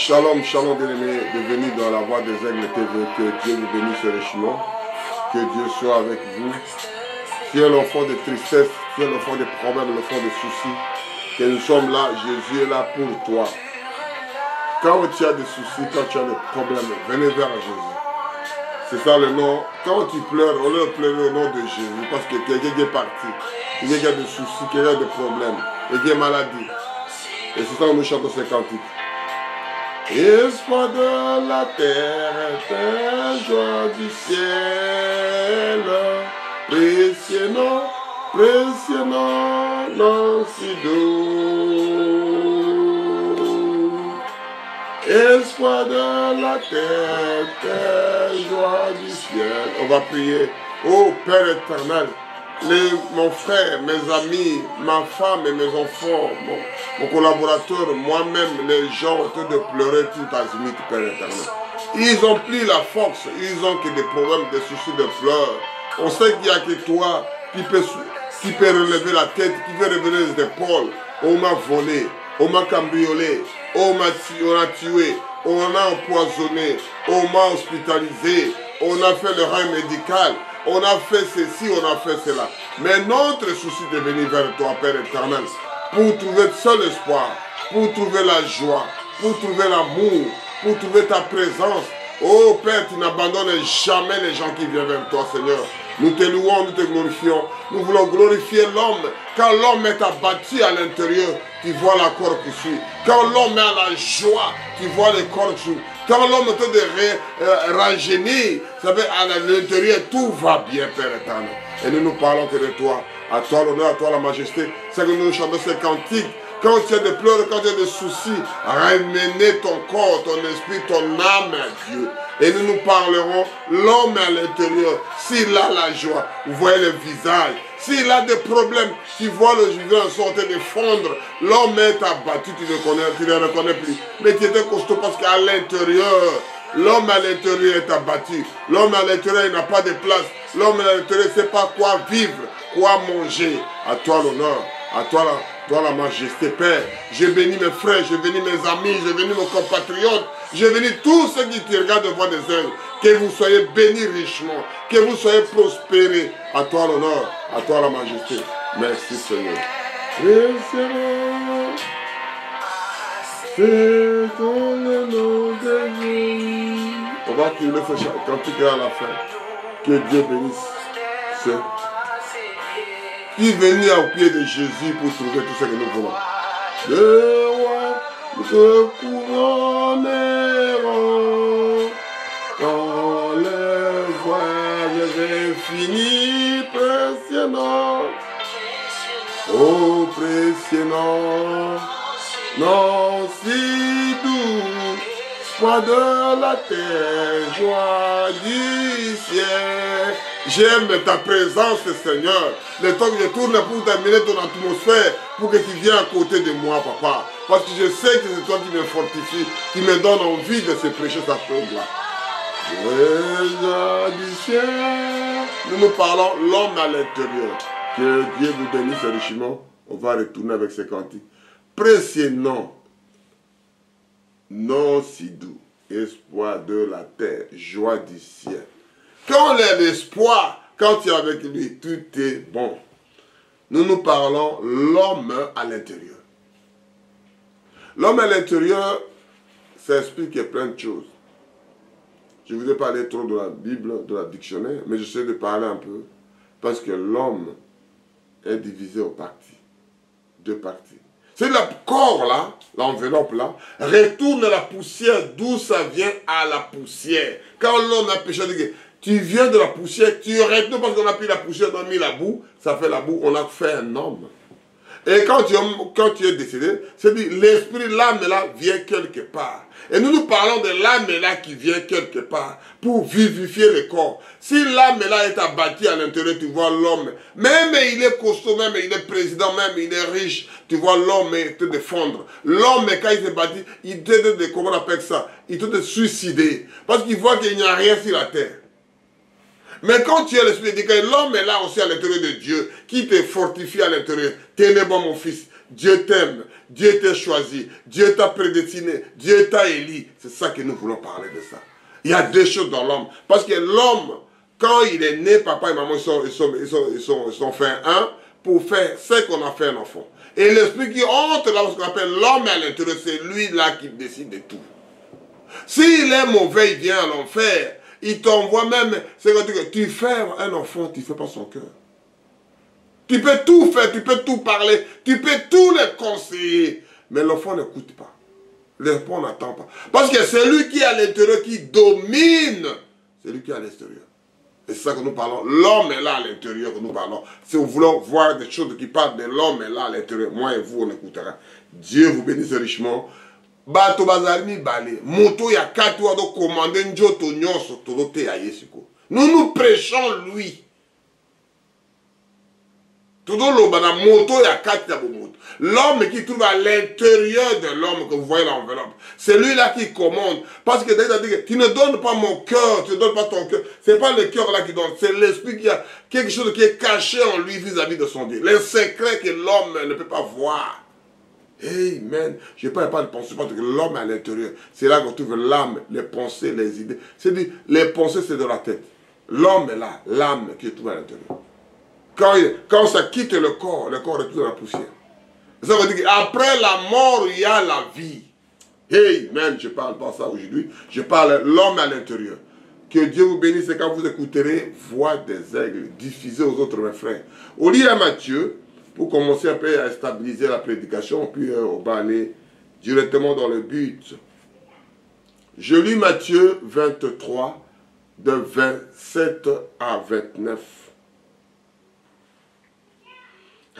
Shalom, shalom bien-aimés, bienvenue dans la voie des aigles TV. Que Dieu vous bénisse richement. Que Dieu soit avec vous. Tu es l'enfant de tristesse, tu es l'enfant des problèmes, l'enfant des soucis. Que nous sommes là, Jésus est là pour toi. Quand tu as des soucis, quand tu as des problèmes, venez vers Jésus. C'est ça le nom. Quand tu pleures, on leur pleure au nom de Jésus. Parce que quelqu'un qui est parti, quelqu'un qui a des soucis, quelqu'un qui a des problèmes, quelqu'un qui est maladie. Et c'est ça que nous chantons ces cantiques. Espoir de la terre, joie du ciel, précieux nom, non si doux. Espoir de la terre, joie du ciel. On va prier. Oh Père éternel, mon frère, mes amis, ma femme et mes enfants, mon collaborateur, moi-même, les gens ont de pleurer tout azimut, Père éternel. Ils ont pris la force, ils ont que des problèmes, des soucis de pleurs. On sait qu'il n'y a que toi qui peut relever la tête, qui peut relever les épaules. On m'a volé, on m'a cambriolé, on a tué, on a empoisonné, on m'a hospitalisé, on a fait le rang médical. On a fait ceci, on a fait cela. Mais notre souci de venir vers toi, Père éternel, pour trouver seul espoir, pour trouver la joie, pour trouver l'amour, pour trouver ta présence. Oh Père, tu n'abandonnes jamais les gens qui viennent vers toi, Seigneur. Nous te louons, nous te glorifions. Nous voulons glorifier l'homme. Quand l'homme est abattu à l'intérieur, tu vois la corde qui suit. Quand l'homme est à la joie, tu vois les cordes qui suivent. Quand l'homme est de rajeunir, ça veut à l'intérieur, tout va bien, Père éternel. Et nous parlons que de toi. À toi l'honneur, à toi la majesté. C'est que nous chantons ces cantiques. Quand tu as des pleurs, quand tu as des soucis, ramenez ton corps, ton esprit, ton âme à Dieu. Et nous nous parlerons, l'homme à l'intérieur, s'il a la joie, vous voyez le visage. S'il a des problèmes, tu vois le vivant sortir de fondre, l'homme est abattu, tu ne le reconnais plus. Mais tu étais costaud parce qu'à l'intérieur, l'homme à l'intérieur est abattu. L'homme à l'intérieur, il n'a pas de place. L'homme à l'intérieur ne sait pas quoi vivre, quoi manger. À toi l'honneur, à toi la majesté, Père. Je bénis mes frères, je bénis mes amis, je bénis mes compatriotes, je bénis tous ceux qui te regardent devant des ailes. Que vous soyez bénis richement, que vous soyez prospérés. À toi l'honneur, à toi la majesté. Merci Seigneur. C'est ton le nom de Jésus. On va crier ce cantique à la fin. Que Dieu bénisse ceux qui venaient au pied de Jésus pour trouver tout ce que nous voulons. Le roi nous couronneront quand le voyage est fini, précieux nom. Oh précieux nom, non si doux, poids de la terre, joie du ciel. J'aime ta présence, Seigneur. Le temps que je tourne pour terminer ton atmosphère, pour que tu viennes à côté de moi, Papa. Parce que je sais que c'est toi qui me fortifie, qui me donne envie de se prêcher sa chose-là. Du ciel. Nous parlons l'homme à l'intérieur. Que Dieu vous bénisse richement. On va retourner avec ces cantiques. Précieux nom, non si doux, espoir de la terre, joie du ciel. Quand on a l'espoir, quand tu es avec lui, tout est bon. Nous parlons l'homme à l'intérieur. L'homme à l'intérieur, ça explique plein de choses. Je ne vous ai pas parlé trop de la Bible, de la dictionnaire, mais j'essaie de parler un peu. Parce que l'homme est divisé en parties. Deux parties. C'est le corps là, l'enveloppe là, retourne la poussière d'où ça vient à la poussière. Quand l'homme a péché, tu viens de la poussière, tu retournes parce qu'on a pris la poussière, on a mis la boue, ça fait la boue, on a fait un homme. Et quand tu es décédé, c'est dit l'esprit, l'âme là vient quelque part. Et nous parlons de l'âme là qui vient quelque part pour vivifier le corps. Si l'âme là est abattue à l'intérieur, tu vois l'homme, même il est costaud, même il est président, même il est riche, tu vois l'homme te défendre. L'homme, quand il s'est battu, il te, comment on appelle ça, il te suicider. Parce qu'il voit qu'il n'y a rien sur la terre. Mais quand tu as l'esprit de Dieu, l'homme est là aussi à l'intérieur de Dieu, qui te fortifie à l'intérieur. Tenez bon mon fils, Dieu t'aime, Dieu t'a choisi, Dieu t'a prédestiné, Dieu t'a élu. C'est ça que nous voulons parler de ça. Il y a deux choses dans l'homme. Parce que l'homme, quand il est né, papa et maman, ils sont fait un pour faire ce qu'on a fait un enfant. Et l'esprit qui entre là, ce qu'on appelle l'homme à l'intérieur, c'est lui là qui décide de tout. S'il est mauvais, il vient à l'enfer. Il t'envoie même, c'est que tu fais un enfant, tu ne fais pas son cœur. Tu peux tout faire, tu peux tout parler, tu peux tout les conseiller. Mais l'enfant n'écoute pas. L'enfant n'attend pas. Parce que c'est lui qui est à l'intérieur qui domine. C'est lui qui est à l'extérieur. Et c'est ça que nous parlons. L'homme est là à l'intérieur que nous parlons. Si nous voulons voir des choses qui parlent de l'homme est là à l'intérieur, moi et vous, on écoutera. Dieu vous bénisse richement. Bato bazalmi bale. Moto ya kati wa do commande njoto nyonso tolote ya Yesiko. Nous prêchons lui. L'homme qui trouve à l'intérieur de l'homme, que vous voyez l'enveloppe, c'est lui-là qui commande. Parce que David a dit, tu ne donnes pas mon cœur, tu ne donnes pas ton cœur. Ce n'est pas le cœur là qui donne, c'est l'esprit qui a quelque chose qui est caché en lui vis-à-vis de son Dieu. Les secrets que l'homme ne peut pas voir. Amen. Je ne parle pas de pensée, parce que l'homme est à l'intérieur. C'est là qu'on trouve l'âme, les pensées, les idées. C'est-à-dire, les pensées, c'est de la tête. L'homme est là, l'âme qui est trouve à l'intérieur. Quand ça quitte le corps est tout dans la poussière. Ça veut dire qu'après la mort, il y a la vie. Amen. Je ne parle pas ça aujourd'hui. Je parle l'homme à l'intérieur. Que Dieu vous bénisse quand vous écouterez Voix des aigles, diffusée aux autres mes frères. Au livre à Matthieu, pour commencer un peu à stabiliser la prédication, puis on va aller directement dans le but. Je lis Matthieu 23, de 27 à 29.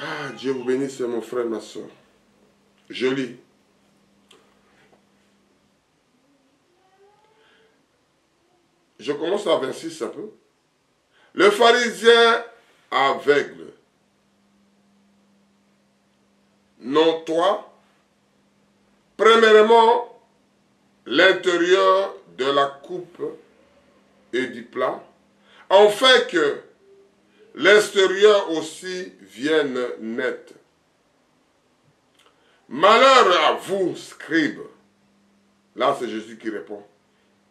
Ah, Dieu vous bénisse, mon frère, ma soeur. Je lis. Je commence à 26 un peu. Le pharisien aveugle. Non, toi, premièrement, l'intérieur de la coupe et du plat, en fait que l'extérieur aussi vienne net. Malheur à vous, scribes. Là, c'est Jésus qui répond.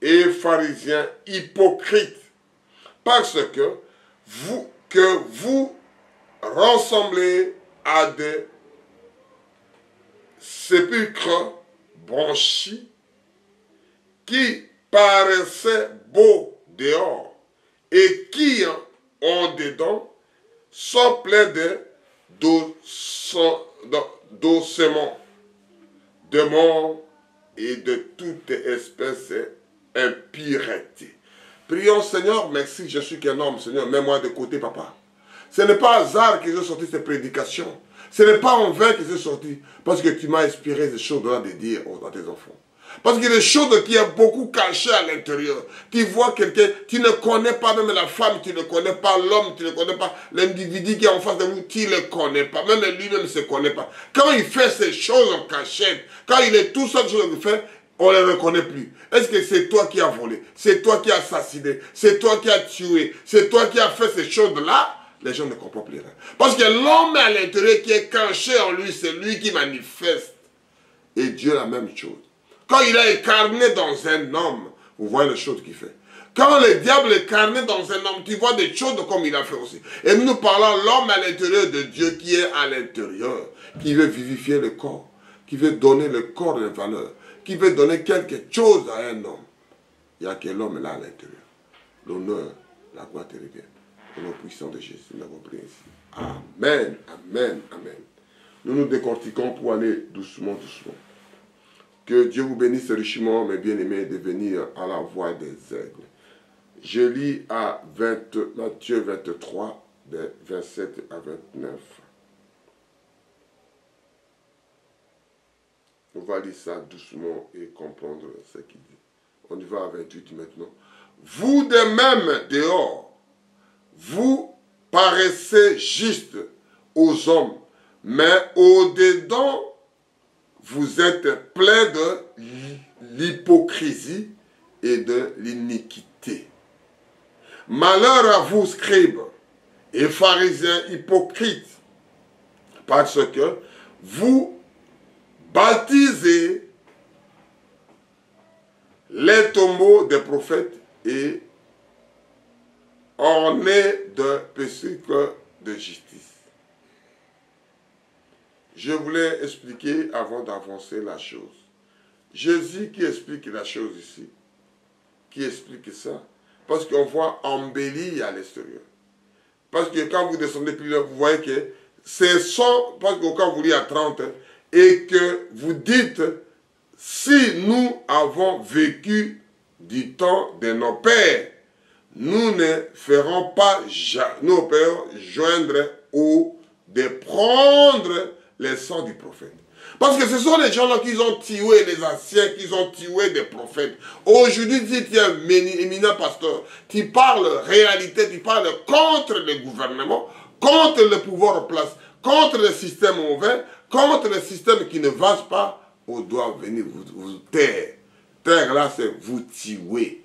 Et pharisiens hypocrites, parce que vous ressemblez à des sépulcres blanchis qui paraissaient beaux dehors et qui ont dedans sont pleins de d'ossements, de mort et de toute espèce d'impureté. Prions, Seigneur, merci, je suis qu'un homme, Seigneur, mets-moi de côté, papa. Ce n'est pas hasard que j'ai sorti ces prédications. Ce n'est pas en vain que j'ai sorti, parce que tu m'as inspiré ces choses-là de dire à tes enfants. Parce qu'il y a des choses qui sont beaucoup cachées à l'intérieur. Tu vois quelqu'un, tu ne connais pas même la femme, tu ne connais pas l'homme, tu ne connais pas l'individu qui est en face de vous, tu ne le connais pas. Même lui-même ne se connaît pas. Quand il fait ces choses en cachette, quand il est tout seul chose qu'il fait, on ne le reconnaît plus. Est-ce que c'est toi qui as volé? C'est toi qui as assassiné? C'est toi qui as tué? C'est toi qui as fait ces choses-là? Les gens ne comprennent plus rien. Parce que l'homme à l'intérieur qui est caché en lui, c'est lui qui manifeste. Et Dieu la même chose. Quand il est incarné dans un homme, vous voyez les choses qu'il fait. Quand le diable est incarné dans un homme, tu vois des choses comme il a fait aussi. Et nous parlons l'homme à l'intérieur de Dieu qui est à l'intérieur, qui veut vivifier le corps, qui veut donner le corps une valeur, qui veut donner quelque chose à un homme. Il n'y a que l'homme là à l'intérieur. L'honneur, la gloire te revient. Au nom puissant de Jésus, nous avons prié ici. Amen, amen, amen. Nous nous décortiquons pour aller doucement, doucement. Que Dieu vous bénisse richement, mes bien-aimés, de venir à la voix des aigles. Je lis à Matthieu 23, de 27 à 29. On va lire ça doucement et comprendre ce qu'il dit. On y va à 28 maintenant. Vous de même dehors, vous paraissez juste aux hommes, mais au-dedans, vous êtes plein de l'hypocrisie et de l'iniquité. Malheur à vous, scribes et pharisiens hypocrites, parce que vous baptisez les tombeaux des prophètes et ornés de pécicles de justice. Je voulais expliquer avant d'avancer la chose. Jésus qui explique la chose ici, qui explique ça, parce qu'on voit embelli à l'extérieur. Parce que quand vous descendez plus loin, vous voyez que c'est sans, parce que quand vous lisez à 30, et que vous dites, si nous avons vécu du temps de nos pères, nous ne ferons pas nos pères joindre ou de prendre les sangs du prophète. Parce que ce sont les gens-là qui ont tué les anciens, qui ont tué des prophètes. Aujourd'hui, si tu es un éminent pasteur, tu parles réalité, tu parles contre le gouvernement, contre le pouvoir en place, contre le système mauvais, contre le système qui ne va pas, on doit venir vous taire. Taire là, c'est vous tuer.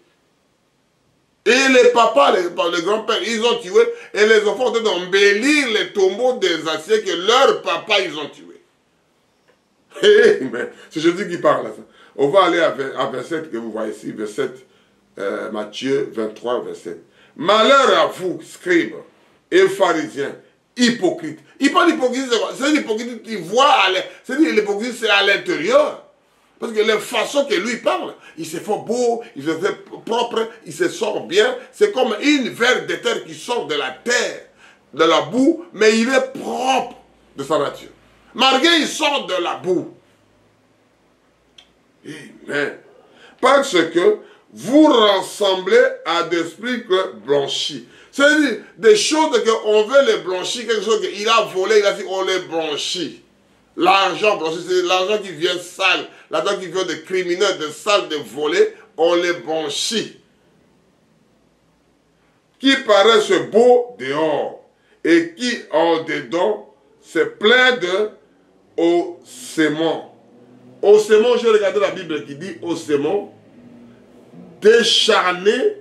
Et les papas, les grands-pères, ils ont tué, et les enfants ont embellir les tombeaux des anciens que leurs papas, ils ont tués. C'est Jésus qui parle. On va aller à verset que vous voyez ici, verset Matthieu 23, verset. Malheur à vous, scribes et pharisiens, hypocrites. Il parle d'hypocrisie, c'est l'hypocrisie qui voit, c'est l'hypocrisie, c'est à l'intérieur. Parce que la façon que lui parle, il se fait beau, il se fait propre, il se sort bien. C'est comme une verre de terre qui sort de la terre, de la boue, mais il est propre de sa nature. Malgré il sort de la boue. Amen. Parce que vous rassemblez à des esprits blanchis. C'est-à-dire des choses qu'on veut les blanchir, quelque chose qu'il a volé, il a dit on les blanchit. L'argent blanchi, c'est l'argent qui vient sale, l'argent qui vient de criminels, de sales, de volés, on les blanchit. Qui paraissent beaux dehors et qui en dedans se plaident au sémon. Au sémon, j'ai regardé la Bible qui dit au sémon, décharner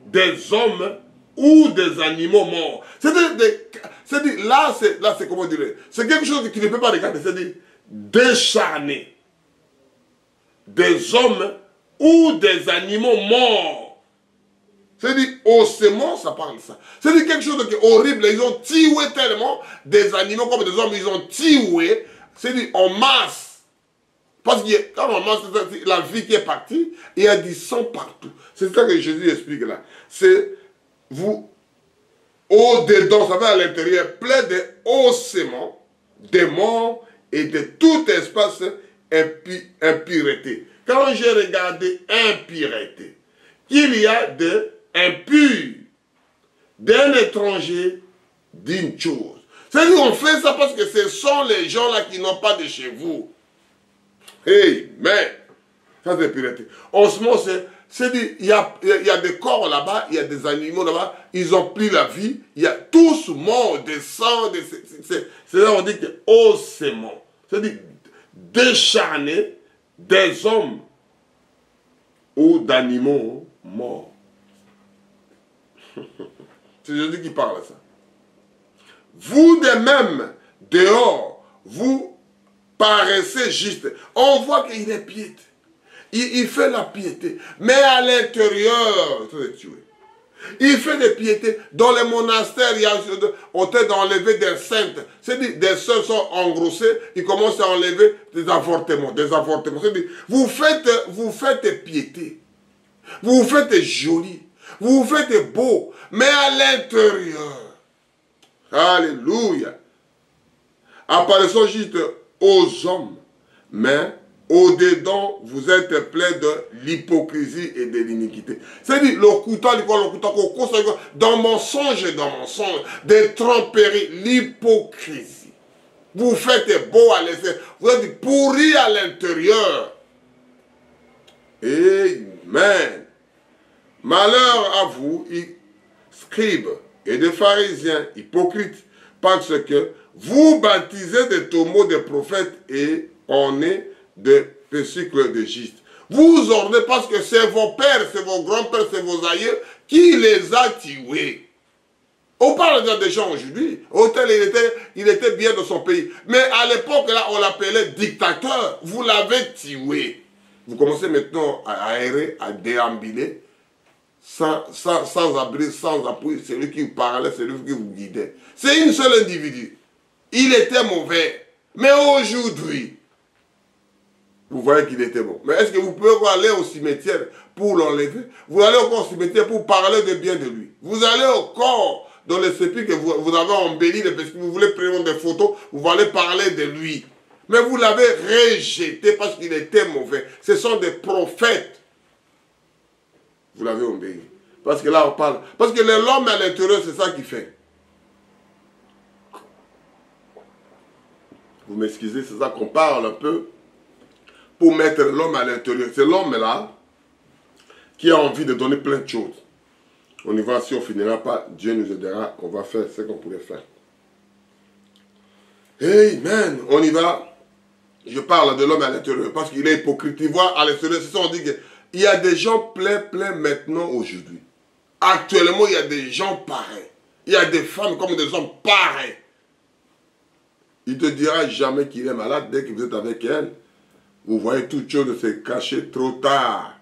des hommes ou des animaux morts. C'est-à-dire, là, c'est comment dire, c'est quelque chose que tu ne peux pas regarder, c'est-à-dire, décharner des hommes ou des animaux morts. C'est-à-dire, au sémon, ça parle de ça. C'est-à-dire quelque chose de horrible, ils ont tué tellement des animaux comme des hommes, ils ont tué, c'est-à-dire en masse. Parce que quand on masse, la vie qui est partie, il y a du sang partout. C'est ça que Jésus explique là. C'est vous, au-dedans, ça va à l'intérieur, plein de ossements, des morts et de tout espace impureté. Quand j'ai regardé impureté, qu'il y a de impur, d'un étranger, d'une chose. C'est-à-dire qu'on fait ça parce que ce sont les gens là qui n'ont pas de chez vous. Amen. Ça c'est pureté. En ce moment, il y a des corps là-bas, il y a des animaux là-bas, ils ont pris la vie, il y a tous morts, des sangs, c'est là on dit que ossements. C'est-à-dire décharner des hommes ou d'animaux morts. C'est Jésus qui parle à ça. Vous de même, dehors, vous paraissez juste. On voit qu'il est piété. Il fait la piété. Mais à l'intérieur, il fait des piétés. Dans les monastères, il y a on t'a enlevé des saintes. C'est-à-dire, des sœurs sont engrossées, ils commencent à enlever des avortements. C'est-à-dire, vous faites piété. Vous faites joli. Vous faites beau. Mais à l'intérieur, alléluia, apparaissons juste aux hommes, mais au-dedans, vous êtes plein de l'hypocrisie et de l'iniquité. C'est-à-dire, dans mensonge, de tromperie, l'hypocrisie. Vous faites beau à l'extérieur, vous êtes pourri à l'intérieur. Amen. Malheur à vous, scribes et des pharisiens hypocrites, parce que vous baptisez des tombeaux des prophètes et ornez de pécicles de giste. Vous ornez parce que c'est vos pères, c'est vos grands-pères, c'est vos aïeux qui les a tués. On parle déjà des gens aujourd'hui. Autant il était bien dans son pays. Mais à l'époque, là, on l'appelait dictateur. Vous l'avez tué. Vous commencez maintenant à aérer, à déambuler, sans abri, sans appui. C'est lui qui vous parlait, c'est lui qui vous guidait. C'est une seule individu. Il était mauvais. Mais aujourd'hui, vous voyez qu'il était bon. Mais est-ce que vous pouvez aller au cimetière pour l'enlever? Vous allez encore au cimetière pour parler de bien de lui. Vous allez encore dans les sépulcres que vous avez embelli, parce que vous voulez prendre des photos, vous allez parler de lui. Mais vous l'avez rejeté parce qu'il était mauvais. Ce sont des prophètes. Vous l'avez embelli. Parce que là, on parle. Parce que l'homme à l'intérieur, c'est ça qu'il fait. Vous m'excusez, c'est ça qu'on parle un peu. Pour mettre l'homme à l'intérieur. C'est l'homme-là qui a envie de donner plein de choses. On y va, si on ne finira pas, Dieu nous aidera, on va faire ce qu'on pourrait faire. Amen. On y va. Je parle de l'homme à l'intérieur parce qu'il est hypocrite. Il voit à l'extérieur, c'est ça on dit qu'il y a des gens pleins maintenant aujourd'hui. Actuellement, il y a des gens pareils. Il y a des femmes comme des hommes pareils. Il ne te dira jamais qu'il est malade dès que vous êtes avec elle. Vous voyez toute chose se cacher trop tard.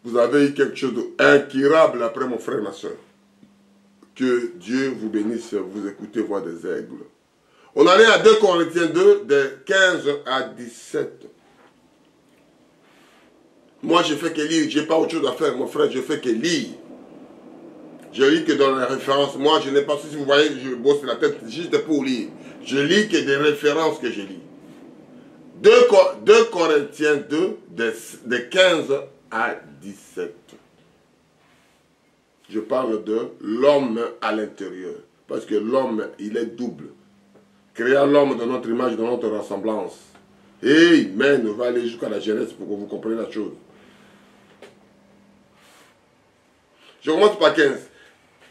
Vous avez eu quelque chose d'incurable après mon frère et ma soeur. Que Dieu vous bénisse, vous écoutez voix des aigles. On en est à 2 Corinthiens 2, de 15 à 17. Moi, je fais que lire. Je n'ai pas autre chose à faire, mon frère. Je fais que lire. Je lis que dans les références. Moi, je n'ai pas, si vous voyez, je bosse la tête juste pour lire. Je lis que des références que je lis. 2 Corinthiens 2, de 15 à 17. Je parle de l'homme à l'intérieur. Parce que l'homme, il est double. Créant l'homme de notre image, de notre ressemblance. Amen. On va aller jusqu'à la Genèse pour que vous compreniez la chose. Je commence par 15.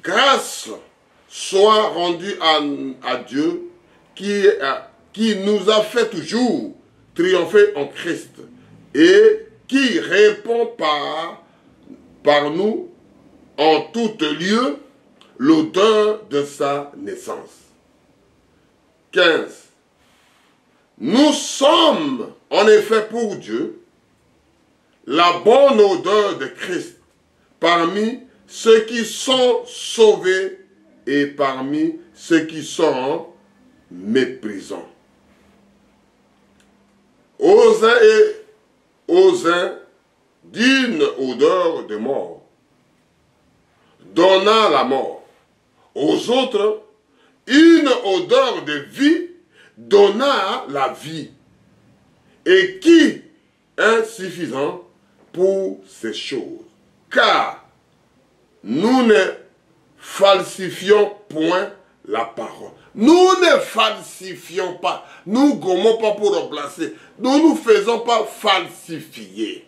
Grâce soit rendue à Dieu qui nous a fait toujours triompher en Christ et qui répond par nous en tout lieu l'odeur de sa naissance. 15. Nous sommes en effet pour Dieu la bonne odeur de Christ parmi ceux qui sont sauvés et parmi ceux qui sont méprisants. Aux uns et aux uns d'une odeur de mort, donnant la mort. Aux autres, une odeur de vie, donnant la vie. Et qui est suffisant pour ces choses. Car nous ne falsifions point la parole. Nous ne falsifions pas. Nous ne gommons pas pour remplacer. Nous ne faisons pas falsifier.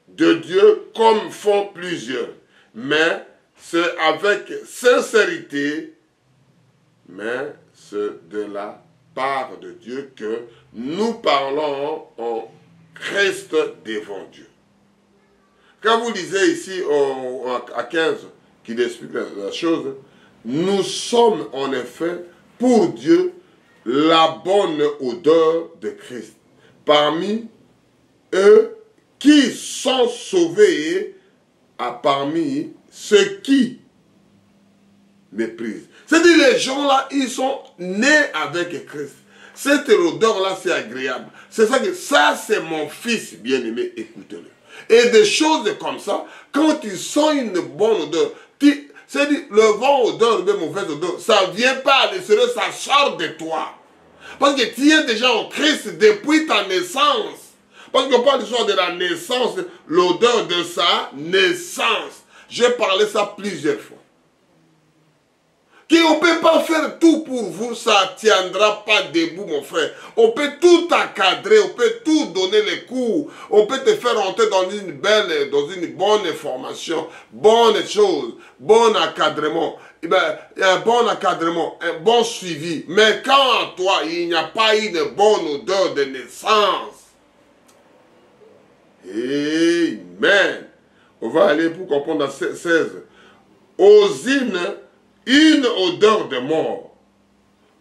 De Dieu comme font plusieurs. Mais c'est avec sincérité, mais c'est de la part de Dieu que nous parlons en Christ devant Dieu. Quand vous lisez ici à 15, qui explique la chose, nous sommes en effet pour Dieu la bonne odeur de Christ. Parmi eux qui sont sauvés, parmi ceux qui méprisent. C'est-à-dire les gens là, ils sont nés avec Christ. Cette odeur-là, c'est agréable. C'est ça que ça, c'est mon fils bien-aimé, écoutez-le. Et des choses comme ça, quand ils sentent une bonne odeur, c'est-à-dire le bon odeur, le mauvaise odeur, ça ne vient pas à l'extérieur, ça sort de toi. Parce que tu es déjà en Christ depuis ta naissance. Parce qu'on parle de la naissance, l'odeur de sa naissance. J'ai parlé ça plusieurs fois. On ne peut pas faire tout pour vous, ça ne tiendra pas debout, mon frère. On peut tout encadrer, on peut tout donner les cours. On peut te faire entrer dans une bonne formation, bonne chose, bon encadrement. Un bon encadrement, un bon suivi. Mais quand en toi, il n'y a pas une bonne odeur de naissance, amen. On va aller pour comprendre dans 16. Aux une odeur de mort,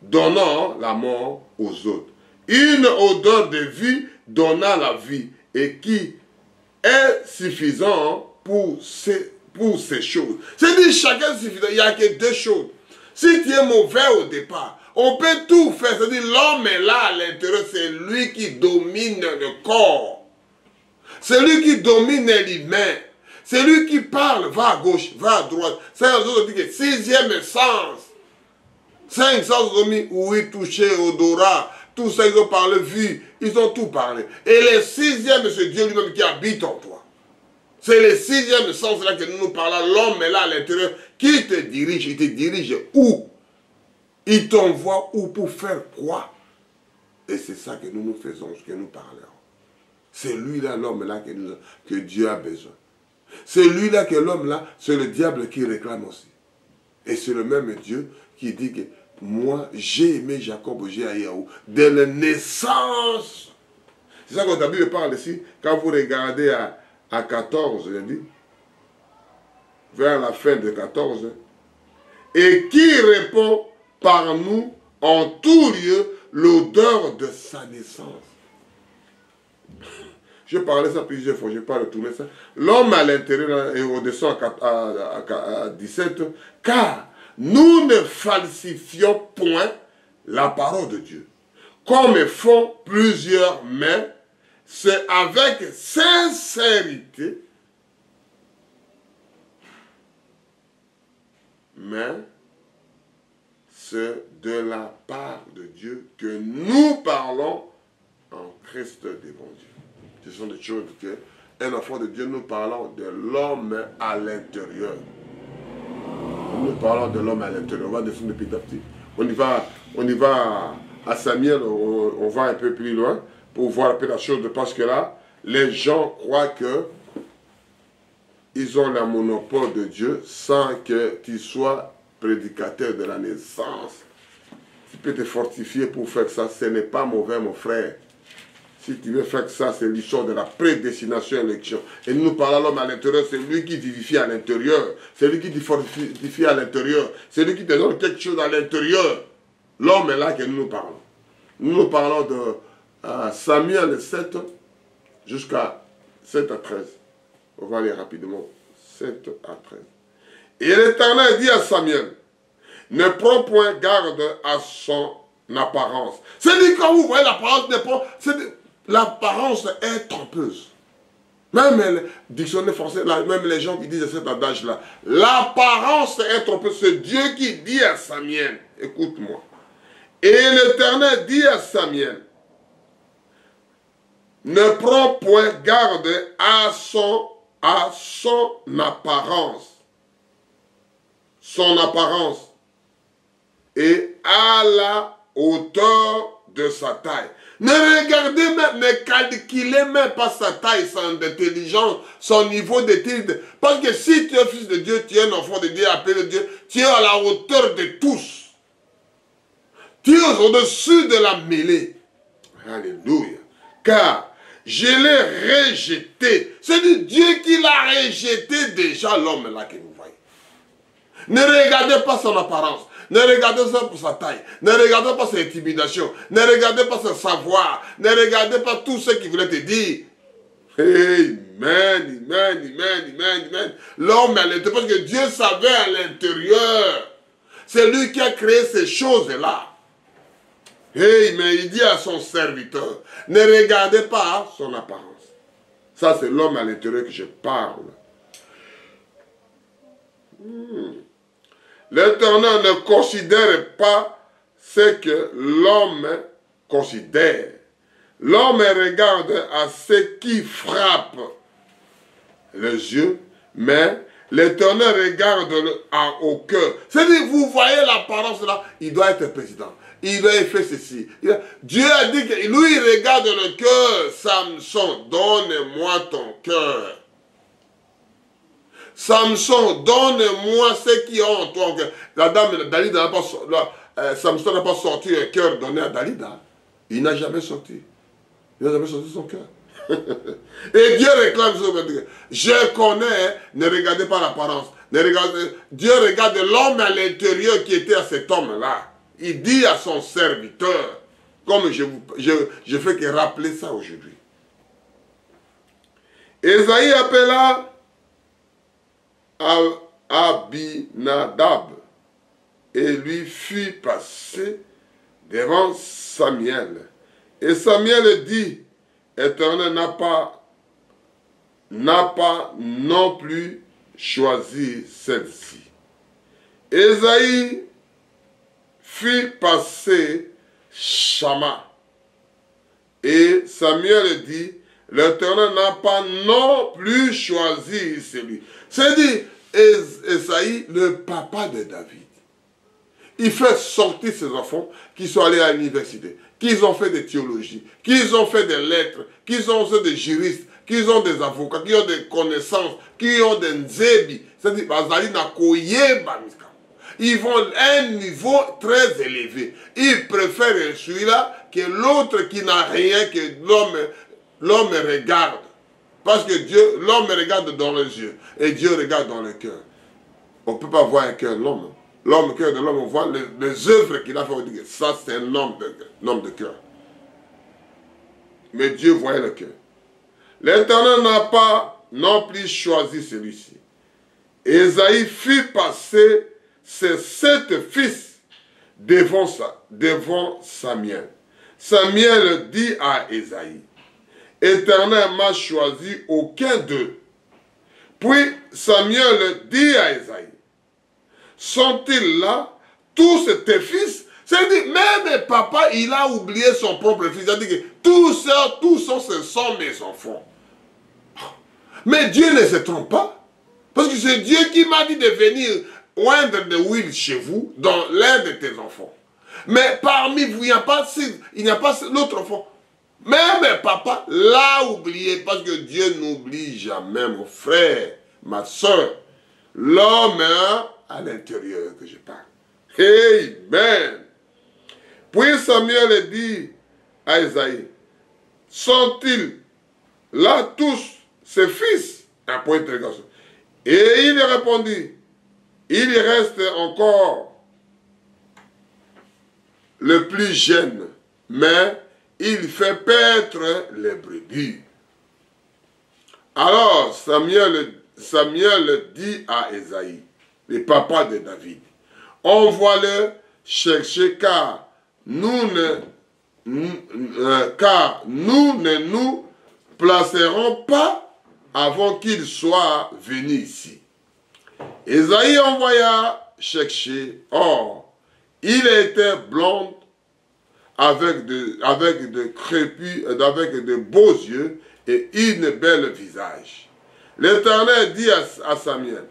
donnant la mort aux autres. Une odeur de vie, donnant la vie, et qui est suffisant pour ces choses. C'est-à-dire, chacun est suffisant. Il n'y a que deux choses. Si tu es mauvais au départ, on peut tout faire. C'est-à-dire, l'homme est là à l'intérieur, c'est lui qui domine le corps. C'est lui qui domine l'humain. C'est lui qui parle, va à gauche, va à droite. C'est un autre qui dit que sixième sens. 5 sens ont mis ouïe, toucher, odorat. Tout ça, ils ont parlé, vu. Ils ont tout parlé. Et le sixième, c'est Dieu lui-même qui habite en toi. C'est le sixième sens là que nous parlons. L'homme est là à l'intérieur. Qui te dirige? Il te dirige où? Il t'envoie où pour faire quoi? Et c'est ça que nous faisons, ce que nous parlons. C'est lui-là, l'homme-là que Dieu a besoin. C'est lui-là que l'homme-là, c'est le diable qui réclame aussi. Et c'est le même Dieu qui dit que moi, j'ai aimé Jacob, j'ai Yaou, dès la naissance. C'est ça qu'on a Bible parle ici. Quand vous regardez à 14, je dis, vers la fin de 14, et qui répond par nous en tout lieu l'odeur de sa naissance. Je parlais ça plusieurs fois, je ne vais pas retourner ça. L'homme à l'intérieur, et on descend à 17, car nous ne falsifions point la parole de Dieu. Comme font plusieurs, mais c'est avec sincérité, mais c'est de la part de Dieu que nous parlons en Christ devant Dieu. Ce sont des choses que, un enfant de Dieu, nous parlons de l'homme à l'intérieur. Nous parlons de l'homme à l'intérieur. On va descendre petit à petit. On y va à Samuel, on va un peu plus loin pour voir un peu la chose, parce que là, les gens croient que ils ont le monopole de Dieu sans que tu sois prédicateur de la naissance. Tu peux te fortifier pour faire ça, ce n'est pas mauvais, mon frère. Si tu veux faire ça, c'est l'histoire de la prédestination et l'élection. Et nous parlons de l'homme à l'intérieur, c'est lui qui vivifie à l'intérieur. C'est lui qui te fortifie à l'intérieur. C'est lui qui te donne quelque chose à l'intérieur. L'homme est là que nous parlons. Nous parlons de Samuel 7 jusqu'à 7 à 13. On va aller rapidement. 7 à 13. Et l'Éternel dit à Samuel, ne prends point garde à son apparence. C'est-à-dire, quand vous voyez l'apparence, l'apparence est trompeuse. Même le dictionnaire français, même les gens qui disent cet adage-là, l'apparence est trompeuse. C'est Dieu qui dit à Samuel, écoute-moi. Et l'Éternel dit à Samuel, ne prends point garde à son apparence. Son apparence. Et à la hauteur de sa taille. Ne regardez même, ne calculez même pas sa taille, son intelligence, son niveau d'étude. Parce que si tu es fils de Dieu, tu es un enfant de Dieu, appelé de Dieu, tu es à la hauteur de tous. Tu es au-dessus de la mêlée. Alléluia. Car je l'ai rejeté. C'est Dieu qui l'a rejeté déjà, l'homme là que vous voyez. Ne regardez pas son apparence. Ne regardez pas pour sa taille. Ne regardez pas sa intimidation. Ne regardez pas son savoir. Ne regardez pas tout ce qu'il voulait te dire. Amen, amen, amen, amen, amen. L'homme à l'intérieur, parce que Dieu savait à l'intérieur. C'est lui qui a créé ces choses-là. Amen, il dit à son serviteur, ne regardez pas son apparence. Ça, c'est l'homme à l'intérieur que je parle. L'Éternel ne considère pas ce que l'homme considère. L'homme regarde à ce qui frappe les yeux, mais l'Éternel regarde au cœur. C'est-à-dire, vous voyez l'apparence là, il doit être président. Il doit faire ceci. Dieu a dit que lui, il regarde le cœur. Samson, donne-moi ton cœur. Samson, donne-moi ce qui est en toi. La dame, Dalida n'a pas, Samson n'a pas sorti un cœur donné à Dalida. Il n'a jamais sorti. Il n'a jamais sorti son cœur. Et Dieu réclame ce que je connais, ne regardez pas l'apparence. Dieu regarde l'homme à l'intérieur qui était à cet homme-là. Il dit à son serviteur, comme je fais que rappeler ça aujourd'hui. Ésaïe appela Abinadab et lui fit passer devant Samuel. Et Samuel dit, Éternel n'a pas non plus choisi celle-ci. Ésaïe fit passer Shama. Et Samuel dit, l'Éternel n'a pas non plus choisi celui. C'est-à-dire, Ésaïe, le papa de David, il fait sortir ses enfants qui sont allés à l'université, qui ont fait des théologies, qui ont fait des lettres, qui ont fait des juristes, qui ont des avocats, qui ont des connaissances, qui ont des nzebi. C'est-à-dire, ils vont à un niveau très élevé. Ils préfèrent celui-là que l'autre qui n'a rien, que l'homme regarde. Parce que Dieu, l'homme regarde dans les yeux et Dieu regarde dans le cœur. On ne peut pas voir un cœur de l'homme. L'homme, le cœur de l'homme, on voit les œuvres qu'il a fait. On dit que ça, c'est un homme de cœur. Mais Dieu voyait le cœur. L'Éternel n'a pas non plus choisi celui-ci. Ésaïe fit passer ses 7 fils devant Samuel. Samuel dit à Ésaïe, Éternel m'a choisi aucun d'eux. Puis Samuel dit à Ésaïe, sont-ils là tous tes fils? C'est-à-dire, même papa, il a oublié son propre fils. C'est-à-dire que tous ce sont mes enfants. Mais Dieu ne se trompe pas. Parce que c'est Dieu qui m'a dit de venir oindre de l'huile chez vous, dans l'un de tes enfants. Mais parmi vous, il n'y a pas l'autre enfant. Même papa l'a oublié, parce que Dieu n'oublie jamais, mon frère, ma soeur. L'homme à l'intérieur que je parle. Amen. Puis Samuel dit à Ésaïe, sont-ils là tous ses fils? Un point d'interrogation. Et il répondit, il reste encore le plus jeune, mais il fait paître les brebis. Alors Samuel dit à Ésaïe, le papa de David, envoie-le chercher car nous ne nous placerons pas avant qu'il soit venu ici. Ésaïe envoya chercher. Or, il était blond avec de crépus, avec de beaux yeux et une belle visage. L'Éternel dit à Samuel,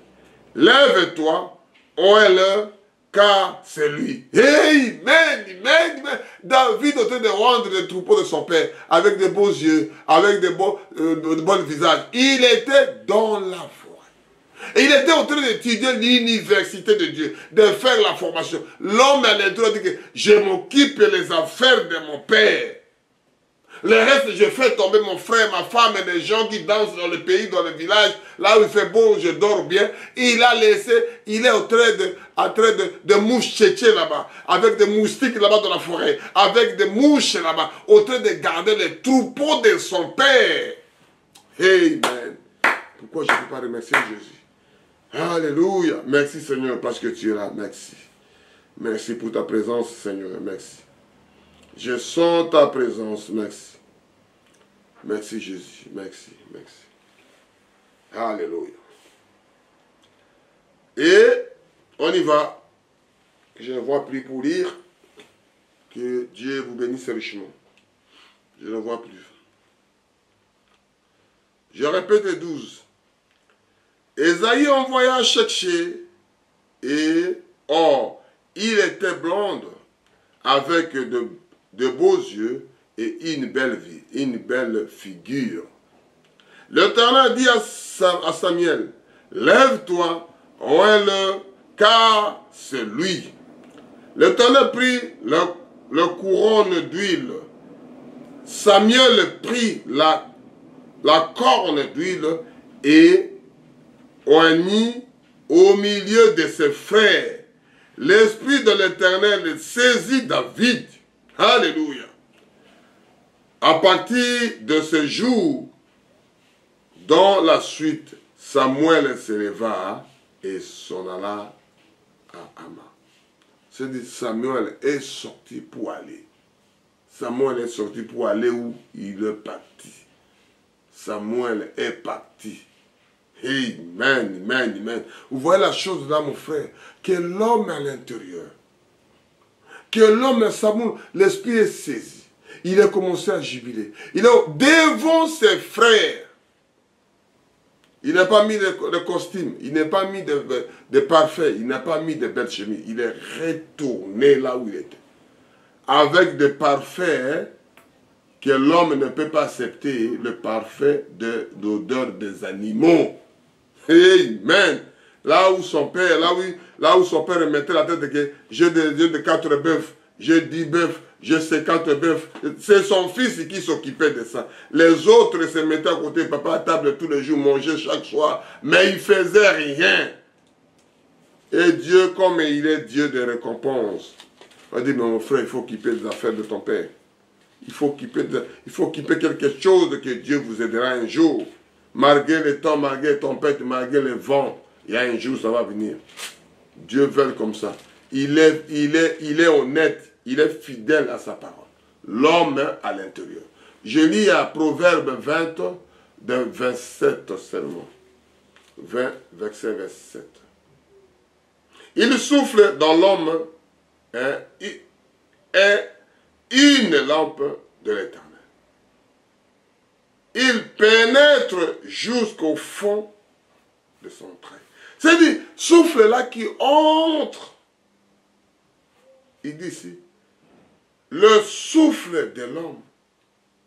lève-toi, oins-le, car c'est lui. Amen, amen. David était de rendre les troupeaux de son père avec de beaux yeux, avec de beaux visages. Il était dans la forêt. Et il était en train d'étudier l'université de Dieu, de faire la formation. L'homme à l'intérieur dit que je m'occupe des affaires de mon père. Le reste, je fais tomber mon frère, ma femme et les gens qui dansent dans le pays, dans le village. Là où il fait beau, je dors bien. Il a laissé, il est en train de moucher là-bas, avec des moustiques là-bas dans la forêt, avec des mouches là-bas, en train de garder les troupeaux de son père. Amen. Pourquoi je ne peux pas remercier Jésus? Alléluia. Merci Seigneur parce que tu es là. Merci. Merci pour ta présence Seigneur. Merci. Je sens ta présence. Merci. Merci Jésus. Merci. Merci. Alléluia. Et on y va. Je ne vois plus pour lire. Que Dieu vous bénisse richement. Je ne vois plus. Je répète les 12. Ésaïe envoya chercher et or, il était blond avec de beaux yeux et une belle figure. L'Éternel dit à Samuel, lève-toi, oins-le, car c'est lui. L'Éternel prit le couronne d'huile. Samuel prit la la corne d'huile et oignit au milieu de ses frères. L'Esprit de l'Éternel saisit David. Alléluia. À partir de ce jour, dans la suite, Samuel se leva et s'en alla à Amma. C'est-à-dire Samuel est sorti pour aller. Samuel est sorti pour aller où il est parti. Samuel est parti. Amen, amen, amen. Vous voyez la chose là, mon frère, que l'homme à l'intérieur, que l'homme, Samuel, l'esprit est saisi. Il a commencé à jubiler. Il est devant ses frères. Il n'a pas mis de costume, il n'a pas mis de parfum, il n'a pas mis de belles chemises. Il est retourné là où il était. Avec des parfums que l'homme ne peut pas accepter, le parfum de l'odeur des animaux. Amen. Là où son père, là où son père mettait la tête que j'ai de 4 bœufs, j'ai 10 bœufs, j'ai 50 bœufs. C'est son fils qui s'occupait de ça. Les autres se mettaient à côté de papa à table tous les jours, mangeaient chaque soir, mais ils ne faisaient rien. Et Dieu, comme il est Dieu de récompense, on dit, mais mon frère, il faut occuper des affaires de ton père. Il faut occuper quelque chose que Dieu vous aidera un jour. Malgré le temps, malgré les tempêtes, malgré le vent, il y a un jour, ça va venir. Dieu veut comme ça. Il est honnête, il est fidèle à sa parole. L'homme à l'intérieur. Je lis à Proverbe 20, de 27 seulement. 20, verset 27. Il souffle dans l'homme est une lampe de l'Éternel. Il pénètre jusqu'au fond de son trait. C'est-à-dire, souffle là qui entre. Il dit ici, le souffle de l'homme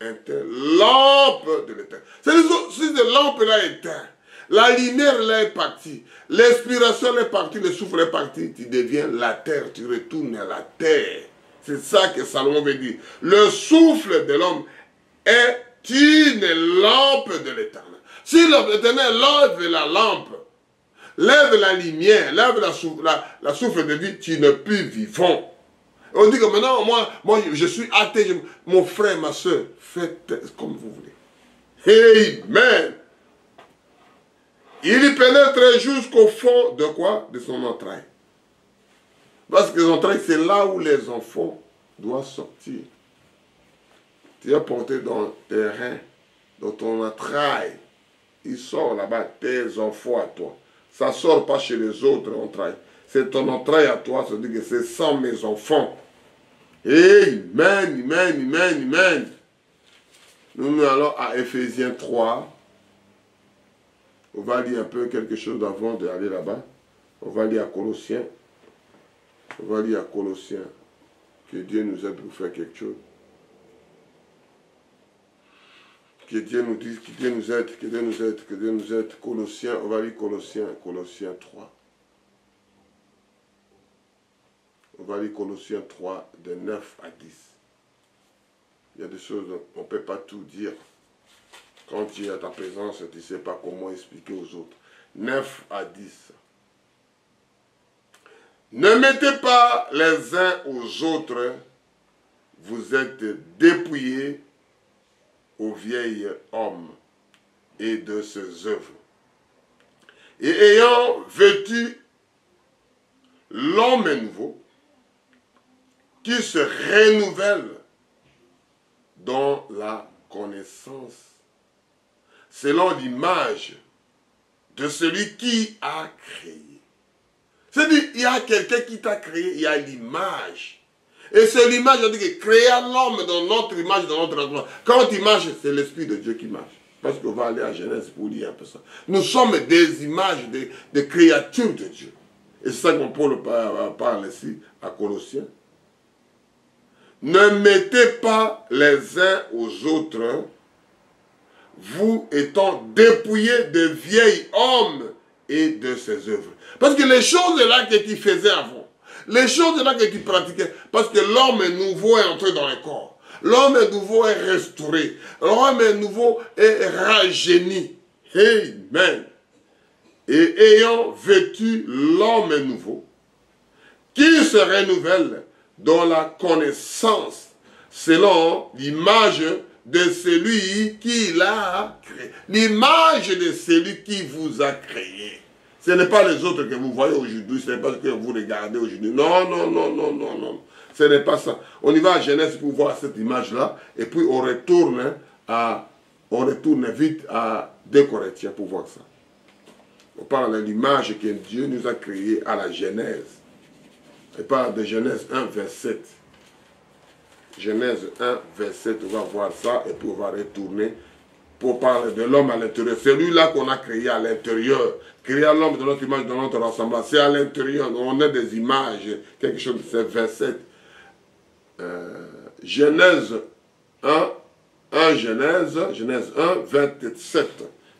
est une lampe de l'Éternel. C'est-à-dire, si cette lampe-là est éteinte, la lumière là est partie, l'inspiration est partie, le souffle est parti, tu deviens la terre, tu retournes à la terre. C'est ça que Salomon veut dire. Le souffle de l'homme est une lampe de l'Éternel. Si l'Éternel lève la lampe, lève la lumière, lève la souffle de vie, tu n'es plus vivant. On dit que maintenant, moi je suis athée, mon frère, ma soeur, faites comme vous voulez. Amen. Il y pénètre jusqu'au fond de quoi? De son entraille. Parce que les entrailles, c'est là où les enfants doivent sortir. Tu as porté dans tes reins, dans ton entraille. Il sort là-bas, tes enfants à toi. Ça ne sort pas chez les autres entrailles. C'est ton entraille à toi, ça veut dire que c'est sans mes enfants. Amen, amen, amen, amen. Nous allons à Ephésiens 3. On va lire un peu quelque chose avant d'aller là-bas. On va lire à Colossiens. On va lire à Colossiens. Que Dieu nous aide pour faire quelque chose. Que Dieu nous dise, que Dieu nous aide, que Dieu nous aide, que Dieu nous aide. Colossiens, on va lire Colossiens 3. On va lire Colossiens 3, de 9 à 10. Il y a des choses, on ne peut pas tout dire. Quand tu es à ta présence, tu ne sais pas comment expliquer aux autres. 9 à 10. Ne mettez pas les uns aux autres, vous êtes dépouillés au vieil homme et de ses œuvres. Et ayant vêtu l'homme nouveau, qui se renouvelle dans la connaissance, selon l'image de celui qui a créé. C'est-à-dire, il y a quelqu'un qui t'a créé, il y a l'image. Et c'est l'image, on dit que créer l'homme dans notre image, dans notre image. Quand il marche, c'est l'Esprit de Dieu qui marche. Parce qu'on va aller à Genèse pour lire un peu ça. Nous sommes des images, des créatures de Dieu. Et c'est ça qu'on Paul parle ici à Colossiens. Ne mettez pas les uns aux autres, vous étant dépouillés de vieil homme et de ses œuvres. Parce que les choses là que tu faisais avant, les choses là que tu pratiquais, parce que l'homme nouveau est entré dans le corps. L'homme nouveau est restauré. L'homme nouveau est rajeuni. Amen. Et ayant vêtu l'homme nouveau, qui se renouvelle dans la connaissance, selon l'image de celui qui l'a créé. L'image de celui qui vous a créé. Ce n'est pas les autres que vous voyez aujourd'hui, ce n'est pas ce que vous regardez aujourd'hui. Non, non, non, non, non, non. Ce n'est pas ça. On y va à Genèse pour voir cette image-là, et puis on retourne vite à 2 Corinthiens pour voir ça. On parle de l'image que Dieu nous a créée à la Genèse. On parle de Genèse 1, verset 7. Genèse 1, verset 7, on va voir ça, et puis on va retourner pour parler de l'homme à l'intérieur. Celui-là qu'on a créé à l'intérieur. Créer l'homme de notre image, de notre ressemblance. C'est à l'intérieur. On a des images. Quelque chose de ce verset. Genèse 1, Genèse 1, 27.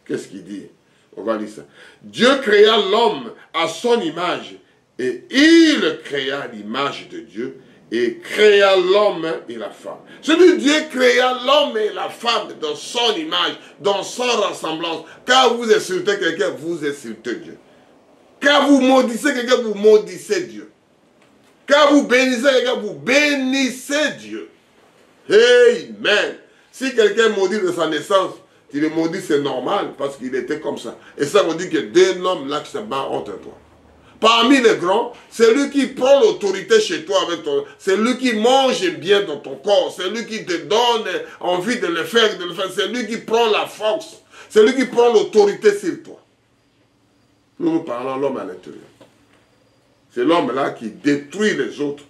Qu'est-ce qu'il dit? On va lire ça. Dieu créa l'homme à son image. Et il créa l'image de Dieu. Et créa l'homme et la femme. Celui Dieu créa l'homme et la femme dans son image, dans son ressemblance. Quand vous insultez quelqu'un, vous insultez Dieu. Quand vous maudissez quelqu'un, vous maudissez Dieu. Quand vous bénissez quelqu'un, vous bénissez Dieu. Amen. Si quelqu'un maudit de sa naissance, tu le maudis, c'est normal, parce qu'il était comme ça. Et ça veut dire que 2 hommes là qui se battent entre toi. Parmi les grands, c'est lui qui prend l'autorité chez toi avec toi. C'est lui qui mange bien dans ton corps. C'est lui qui te donne envie de le faire, C'est lui qui prend la force. C'est lui qui prend l'autorité sur toi. Nous parlons de l'homme à l'intérieur. C'est l'homme là qui détruit les autres.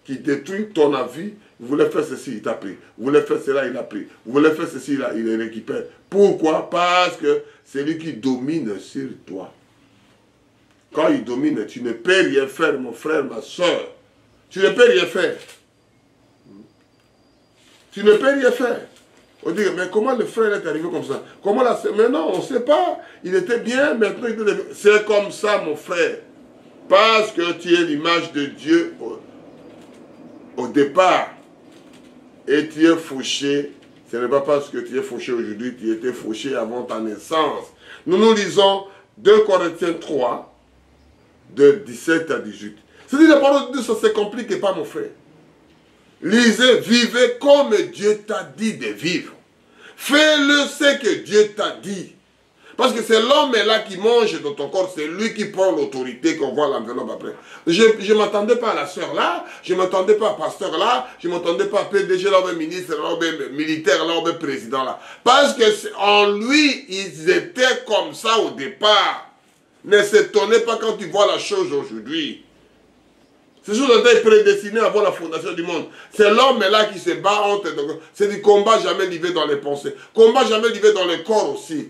Qui détruit ton avis. Vous voulez faire ceci, il t'a pris. Vous voulez faire cela, il a pris. Vous voulez faire ceci, il le récupère. Pourquoi? Parce que c'est lui qui domine sur toi. Quand il domine, tu ne peux rien faire, mon frère, ma soeur. Tu ne peux rien faire. Tu ne peux rien faire. On dit, mais comment le frère est arrivé comme ça? Comment la... Mais non, on ne sait pas. Il était bien, maintenant il était... C'est comme ça, mon frère. Parce que tu es l'image de Dieu au départ. Et tu es fauché. Ce n'est pas parce que tu es fauché aujourd'hui, tu étais fauché avant ta naissance. Nous lisons 2 Corinthiens 3, de 17 à 18. C'est-à-dire, la parole de Dieu, ça ne se complique pas, mon frère. Lisez, vivez comme Dieu t'a dit de vivre. Fais-le ce que Dieu t'a dit. Parce que c'est l'homme là qui mange dans ton corps, c'est lui qui prend l'autorité qu'on voit l'enveloppe après. Je ne m'attendais pas à la sœur là, je ne m'attendais pas à pasteur là, je ne m'attendais pas à PDG là, au ministre là, au militaire là, au président là. Parce que en lui, ils étaient comme ça au départ. Ne s'étonnez pas quand tu vois la chose aujourd'hui. Ces choses ont été prédestinées avant la fondation du monde. C'est l'homme là qui se bat entre... C'est du combat jamais livré dans les pensées. Combat jamais livré dans le corps aussi.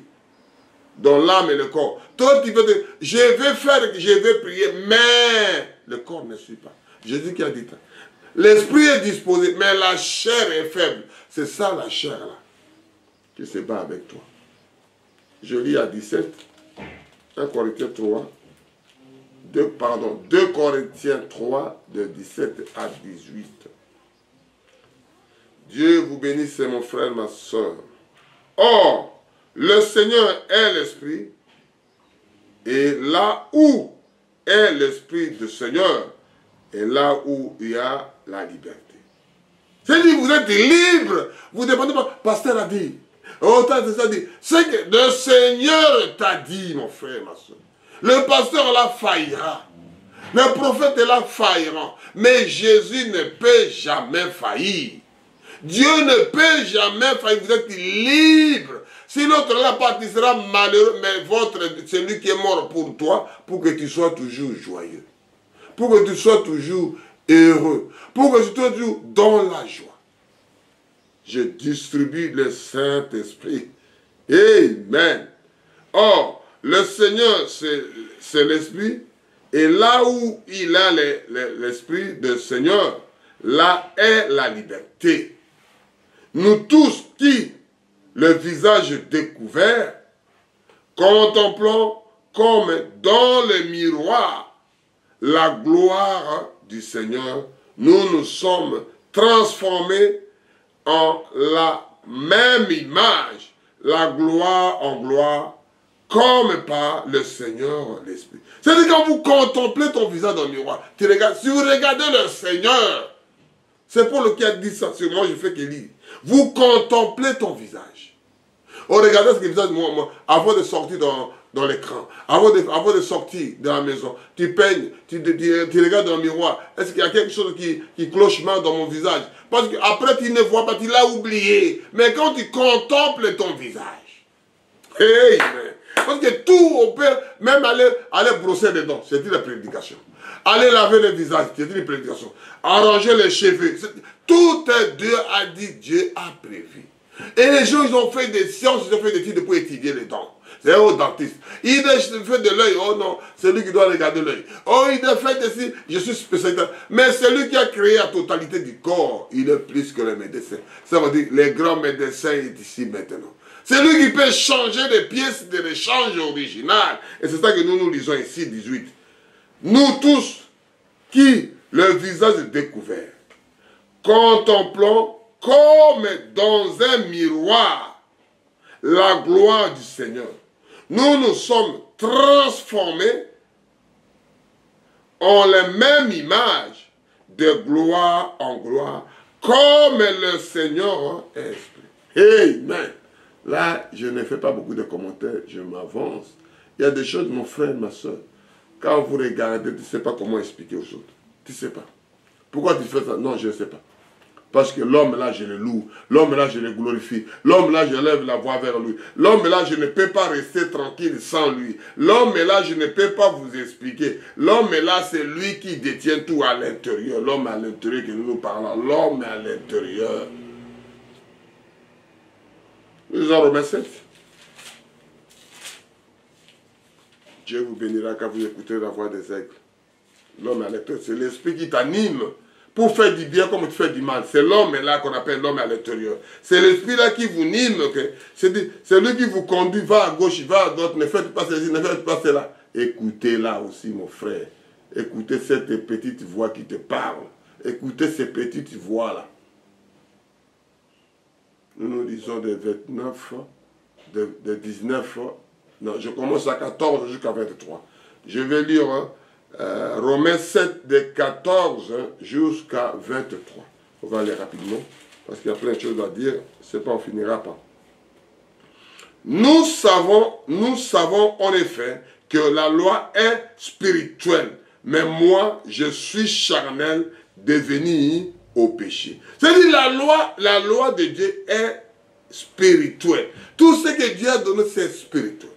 Dans l'âme et le corps. Toi, tu veux dire, je vais faire, je vais prier, mais le corps ne suit pas. Jésus qui a dit ça. L'esprit est disposé, mais la chair est faible. C'est ça la chair là, qui se bat avec toi. Je lis à 17. 1 Corinthiens 3, 2 Corinthiens 3, de 17 à 18. Dieu vous bénisse, mon frère, ma soeur. Or, le Seigneur est l'Esprit, et là où est l'Esprit du Seigneur, et là où il y a la liberté. C'est-à-dire, vous êtes libre, vous ne dépendez pas. Pasteur a dit. C'est que le Seigneur t'a dit, mon frère, ma soeur. Le pasteur là faillira. Le prophète là faillira. Mais Jésus ne peut jamais faillir. Dieu ne peut jamais faillir. Vous êtes libre. Si l'autre là partira malheureux, mais celui qui est mort pour toi, pour que tu sois toujours joyeux. Pour que tu sois toujours heureux. Pour que tu sois toujours dans la joie. Je distribue le Saint-Esprit. Amen. Or, le Seigneur, c'est l'Esprit. Et là où il a l'Esprit du Seigneur, là est la liberté. Nous tous qui, le visage découvert, contemplons comme dans le miroir la gloire du Seigneur, nous nous sommes transformés en la même image, la gloire en gloire, comme par le Seigneur l'Esprit. C'est-à-dire quand vous contemplez ton visage dans le miroir, tu regardes, si vous regardez le Seigneur, c'est Paul qui a dit ça, c'est moi je fais qu'il lit. Vous contemplez ton visage. On regarde ce visage, moi, avant de sortir dans l'écran, avant de sortir de la maison, tu peignes, tu regardes dans le miroir, est-ce qu'il y a quelque chose qui cloche mal dans mon visage? Parce qu'après tu ne vois pas, tu l'as oublié. Mais quand tu contemples ton visage, amen. Parce que tout, on peut même aller brosser les dents, c'est une prédication. Aller laver le visage, c'est une prédication. Arranger les cheveux, tout est Dieu a dit, Dieu a prévu. Et les gens, ils ont fait des sciences, ils ont fait des études pour étudier les dents. C'est au dentiste. Il a fait de l'œil, oh non, c'est lui qui doit regarder l'œil. Oh, il a fait de je suis spécialiste. Mais c'est lui qui a créé la totalité du corps. Il est plus que les médecins. Ça veut dire, les grands médecins sont ici maintenant. C'est lui qui peut changer les pièces de l'échange original. Et c'est ça que nous lisons ici, 18. Nous tous, qui, le visage découvert, contemplons comme dans un miroir la gloire du Seigneur. Nous nous sommes transformés en la même image de gloire en gloire, comme le Seigneur est esprit. Amen. Là, je ne fais pas beaucoup de commentaires, je m'avance. Il y a des choses, mon frère, ma soeur, quand vous regardez, tu ne sais pas comment expliquer aux autres. Tu ne sais pas. Pourquoi tu fais ça? Non, je ne sais pas. Parce que l'homme là, je le loue. L'homme là, je le glorifie. L'homme là, je lève la voix vers lui. L'homme là, je ne peux pas rester tranquille sans lui. L'homme là, je ne peux pas vous expliquer. L'homme là, c'est lui qui détient tout à l'intérieur. L'homme à l'intérieur que nous parlons. L'homme à l'intérieur. Nous lisons Romains 7. Dieu vous bénira quand vous écouterez la voix des aigles. L'homme à l'intérieur, c'est l'esprit qui t'anime pour faire du bien comme tu fais du mal. C'est l'homme là qu'on appelle l'homme à l'intérieur. C'est l'esprit là qui vous anime. Okay? C'est lui qui vous conduit, va à gauche, va à droite, ne faites pas ceci, ne faites pas cela. Écoutez là aussi, mon frère. Écoutez cette petite voix qui te parle. Écoutez ces petites voix là. Nous lisons des 29, de 19, non, je commence à 14 jusqu'à 23. Je vais lire Romains 7, de 14 jusqu'à 23. On va aller rapidement, parce qu'il y a plein de choses à dire, c'est pas, on finira pas. Nous savons en effet que la loi est spirituelle, mais moi, je suis charnel, devenu au péché. C'est-à-dire la loi de Dieu est spirituelle. Tout ce que Dieu a donné, c'est spirituel.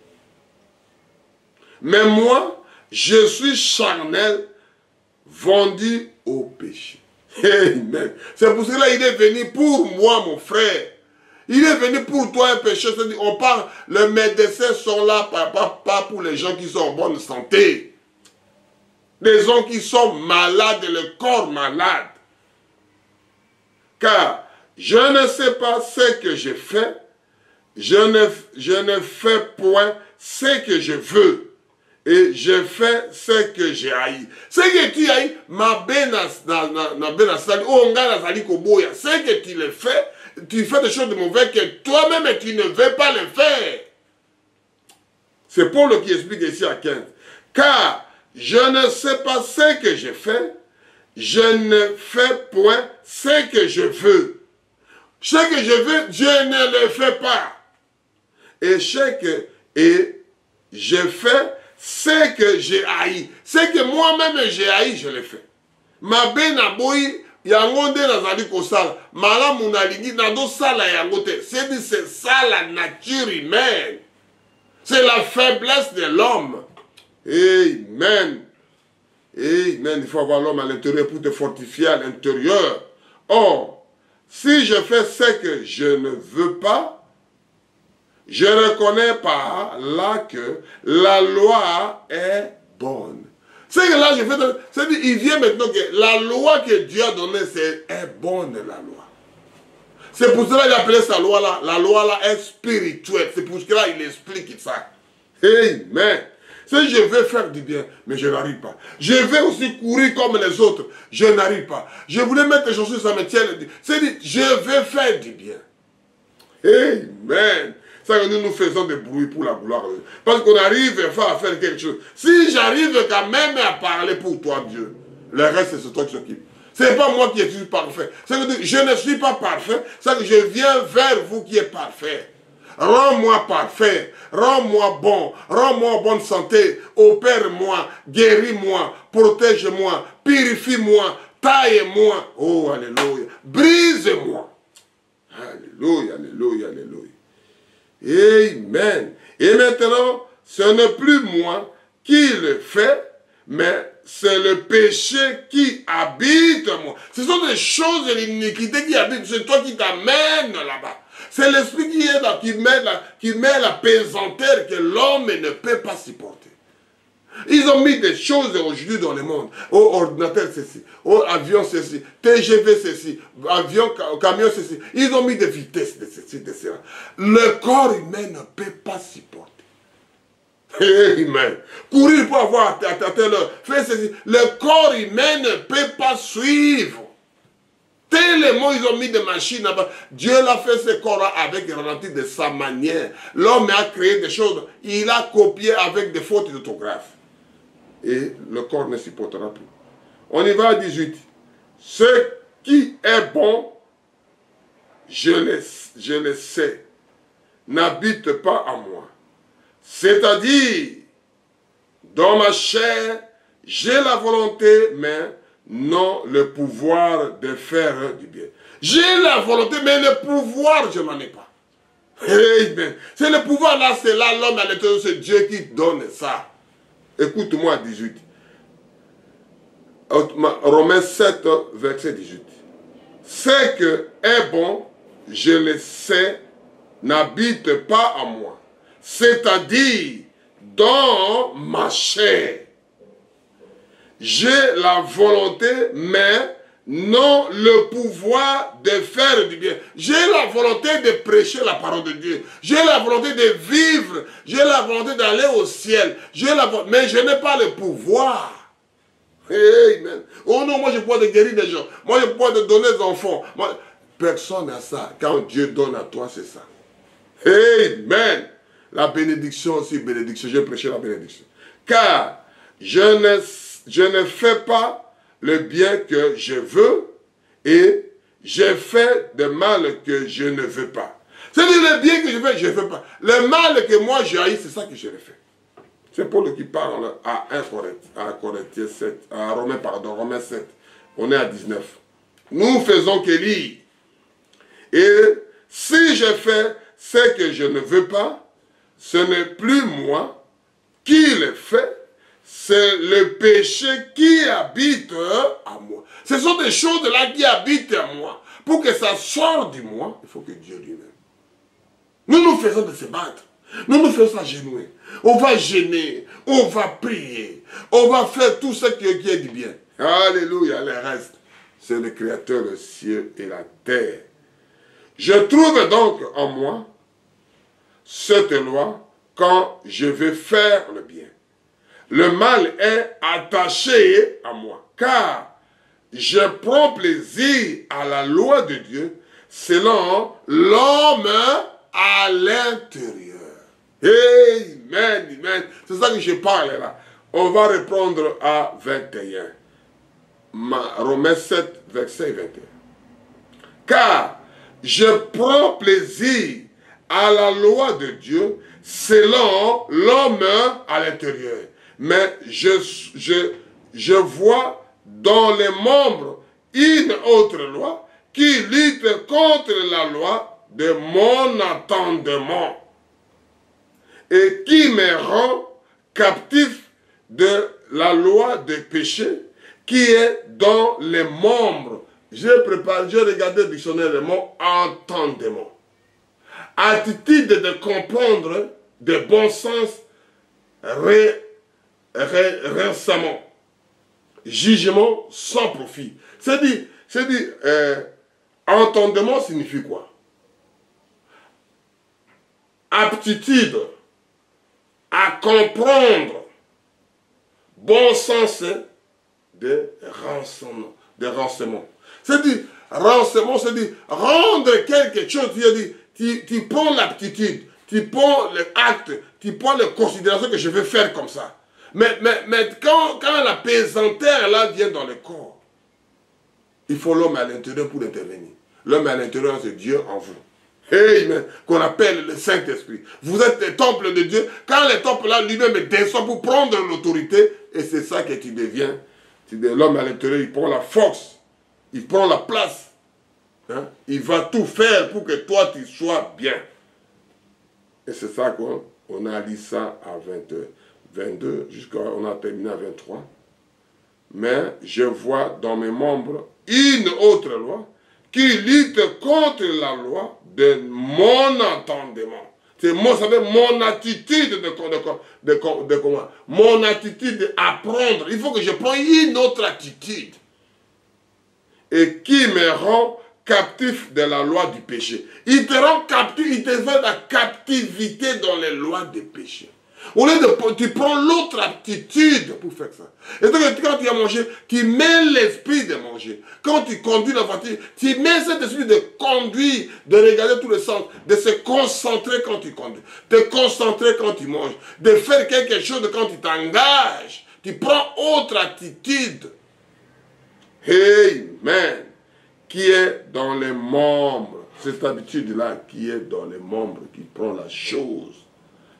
Mais moi, je suis charnel, vendu au péché. Amen. C'est pour cela qu'il est venu pour moi, mon frère. Il est venu pour toi un péché. On parle, les médecins sont là, pas pour les gens qui sont en bonne santé. Les gens qui sont malades, le corps malade. Car je ne sais pas ce que je fais, je ne fais point ce que je veux, et je fais ce que j'ai haï. Ce que tu haïs, ce que tu le fais, tu fais des choses de mauvais que toi-même tu ne veux pas le faire. C'est Paul qui explique ici à 15. Car je ne sais pas ce que je fais, je ne fais point ce que je veux. Ce que je veux, je ne le fais pas. Et je fais ce que j'ai haï. Ce que moi-même j'ai haï, je le fais. Ma benaboyi, yangonde nazali kosala. Malamu nalingi nado sala yangote. C'est ça la nature humaine. C'est la faiblesse de l'homme. Amen. Amen. Il faut avoir l'homme à l'intérieur pour te fortifier à l'intérieur. Or, si je fais ce que je ne veux pas, je reconnais par là que la loi est bonne. C'est que là, c'est-à-dire, il vient maintenant que la loi que Dieu a donnée, est bonne, la loi. C'est pour cela qu'il appelait sa loi là. La loi là est spirituelle. C'est pour cela qu'il explique ça. Amen. C'est je veux faire du bien, mais je n'arrive pas. Je vais aussi courir comme les autres, je n'arrive pas. Je voulais mettre les chaussures, ça me tient. C'est-à-dire, je veux faire du bien. Amen. Ça que nous faisons des bruits pour la gloire de Dieu. Parce qu'on arrive à faire quelque chose. Si j'arrive quand même à parler pour toi, Dieu, le reste, c'est toi qui s'occupe. Ce n'est pas moi qui suis parfait. Je ne suis pas parfait. C'est que je viens vers vous qui êtes parfait. Rends-moi parfait. Rends-moi bon. Rends-moi en bonne santé. Opère-moi. Guéris-moi. Protège-moi. Purifie-moi. Taille-moi. Oh, alléluia. Brise-moi. Alléluia, alléluia, alléluia. Amen. Et maintenant, ce n'est plus moi qui le fais, mais c'est le péché qui habite moi. Ce sont des choses de l'iniquité qui habitent. C'est toi qui t'amènes là-bas. C'est l'esprit qui est là, qui met la pesanteur que l'homme ne peut pas supporter. Ils ont mis des choses aujourd'hui dans le monde. Au ordinateur, ceci. Au avion, ceci. TGV, ceci. Avion, camion, ceci. Ils ont mis des vitesses de ceci, de cela. Le corps humain ne peut pas supporter. Amen. Courir pour avoir à telle heure. Faire ceci. Le corps humain ne peut pas suivre. Tellement ils ont mis des machines là-bas. Dieu l'a fait ce corps avec des ralentis de sa manière. L'homme a créé des choses. Il a copié avec des fautes d'orthographe. Et le corps ne supportera plus. On y va à 18. Ce qui est bon, je le sais, n'habite pas en moi. C'est-à-dire, dans ma chair, j'ai la volonté, mais non le pouvoir de faire du bien. J'ai la volonté, mais le pouvoir, je n'en ai pas. Amen. C'est le pouvoir là, c'est là l'homme à l'intérieur, c'est Dieu qui donne ça. Écoute-moi, 18. Romains 7, verset 18. Ce que est bon, je le sais, n'habite pas en moi. C'est-à-dire, dans ma chair. J'ai la volonté, mais non le pouvoir de faire du bien. J'ai la volonté de prêcher la parole de Dieu. J'ai la volonté de vivre. J'ai la volonté d'aller au ciel. Mais je n'ai pas le pouvoir. Amen. Oh non, moi je peux guérir des gens. Moi je peux donner des enfants. Personne n'a ça. Quand Dieu donne à toi, c'est ça. Amen. La bénédiction aussi, bénédiction. J'ai prêché la bénédiction. Car je ne fais pas le bien que je veux et je fais le mal que je ne veux pas. C'est-à-dire le bien que je veux, je ne veux pas. Le mal que moi j'ai haï, c'est ça que je le fais. C'est Paul qui parle à Corinthiens 7, à Romains 7. On est à 19. Nous faisons que lire. Et si je fais ce que je ne veux pas, ce n'est plus moi qui le fais, c'est le péché qui habite en moi. Ce sont des choses là qui habitent en moi. Pour que ça sorte de moi, il faut que Dieu lui-même. Nous faisons de se battre. Nous faisons agenouiller. On va gêner, on va prier, on va faire tout ce qui est du bien. Alléluia, le reste, c'est le Créateur des cieux et la terre. Je trouve donc en moi cette loi quand je veux faire le bien. Le mal est attaché à moi, car je prends plaisir à la loi de Dieu selon l'homme à l'intérieur. Amen, amen. C'est ça que je parle là. On va reprendre à 21. Romains 7, verset 21. Car je prends plaisir à la loi de Dieu selon l'homme à l'intérieur. Mais je vois dans les membres une autre loi qui lutte contre la loi de mon entendement et qui me rend captif de la loi des péchés qui est dans les membres. J'ai regardé le dictionnaire le mot entendement. Attitude de comprendre de bon sens récemment. Jugement sans profit. C'est-à-dire, entendement signifie quoi? Aptitude à comprendre bon sens de renseignement. De renseignement. C'est-à-dire, renseignement, c'est-à-dire rendre quelque chose, tu prends l'aptitude, tu prends l'acte, tu prends les considérations que je vais faire comme ça. Mais quand la pesanteur là vient dans le corps, il faut l'homme à l'intérieur pour intervenir. L'homme à l'intérieur, c'est Dieu en vous. Amen. Qu'on appelle le Saint-Esprit. Vous êtes le temple de Dieu. Quand le temple là lui-même descend pour prendre l'autorité, et c'est ça que tu deviens. L'homme à l'intérieur, il prend la force, il prend la place. Hein? Il va tout faire pour que toi tu sois bien. Et c'est ça qu'on a lu ça à 22, jusqu'on a terminé à 23. Mais je vois dans mes membres une autre loi qui lutte contre la loi de mon entendement. C'est mon attitude de comment? Mon attitude d'apprendre. Il faut que je prenne une autre attitude. Et qui me rend captif de la loi du péché. Il te rend captif, il te fait la captivité dans les lois des péchés. Au lieu de, tu prends l'autre attitude pour faire ça. Et donc, quand tu as mangé, tu mets l'esprit de manger. Quand tu conduis la voiture, tu mets cet esprit de conduire, de regarder tous les sens, de se concentrer quand tu conduis, de te concentrer quand tu manges, de faire quelque chose quand tu t'engages. Tu prends autre attitude. Amen. Qui est dans les membres. Cette habitude-là qui est dans les membres, qui prend la chose.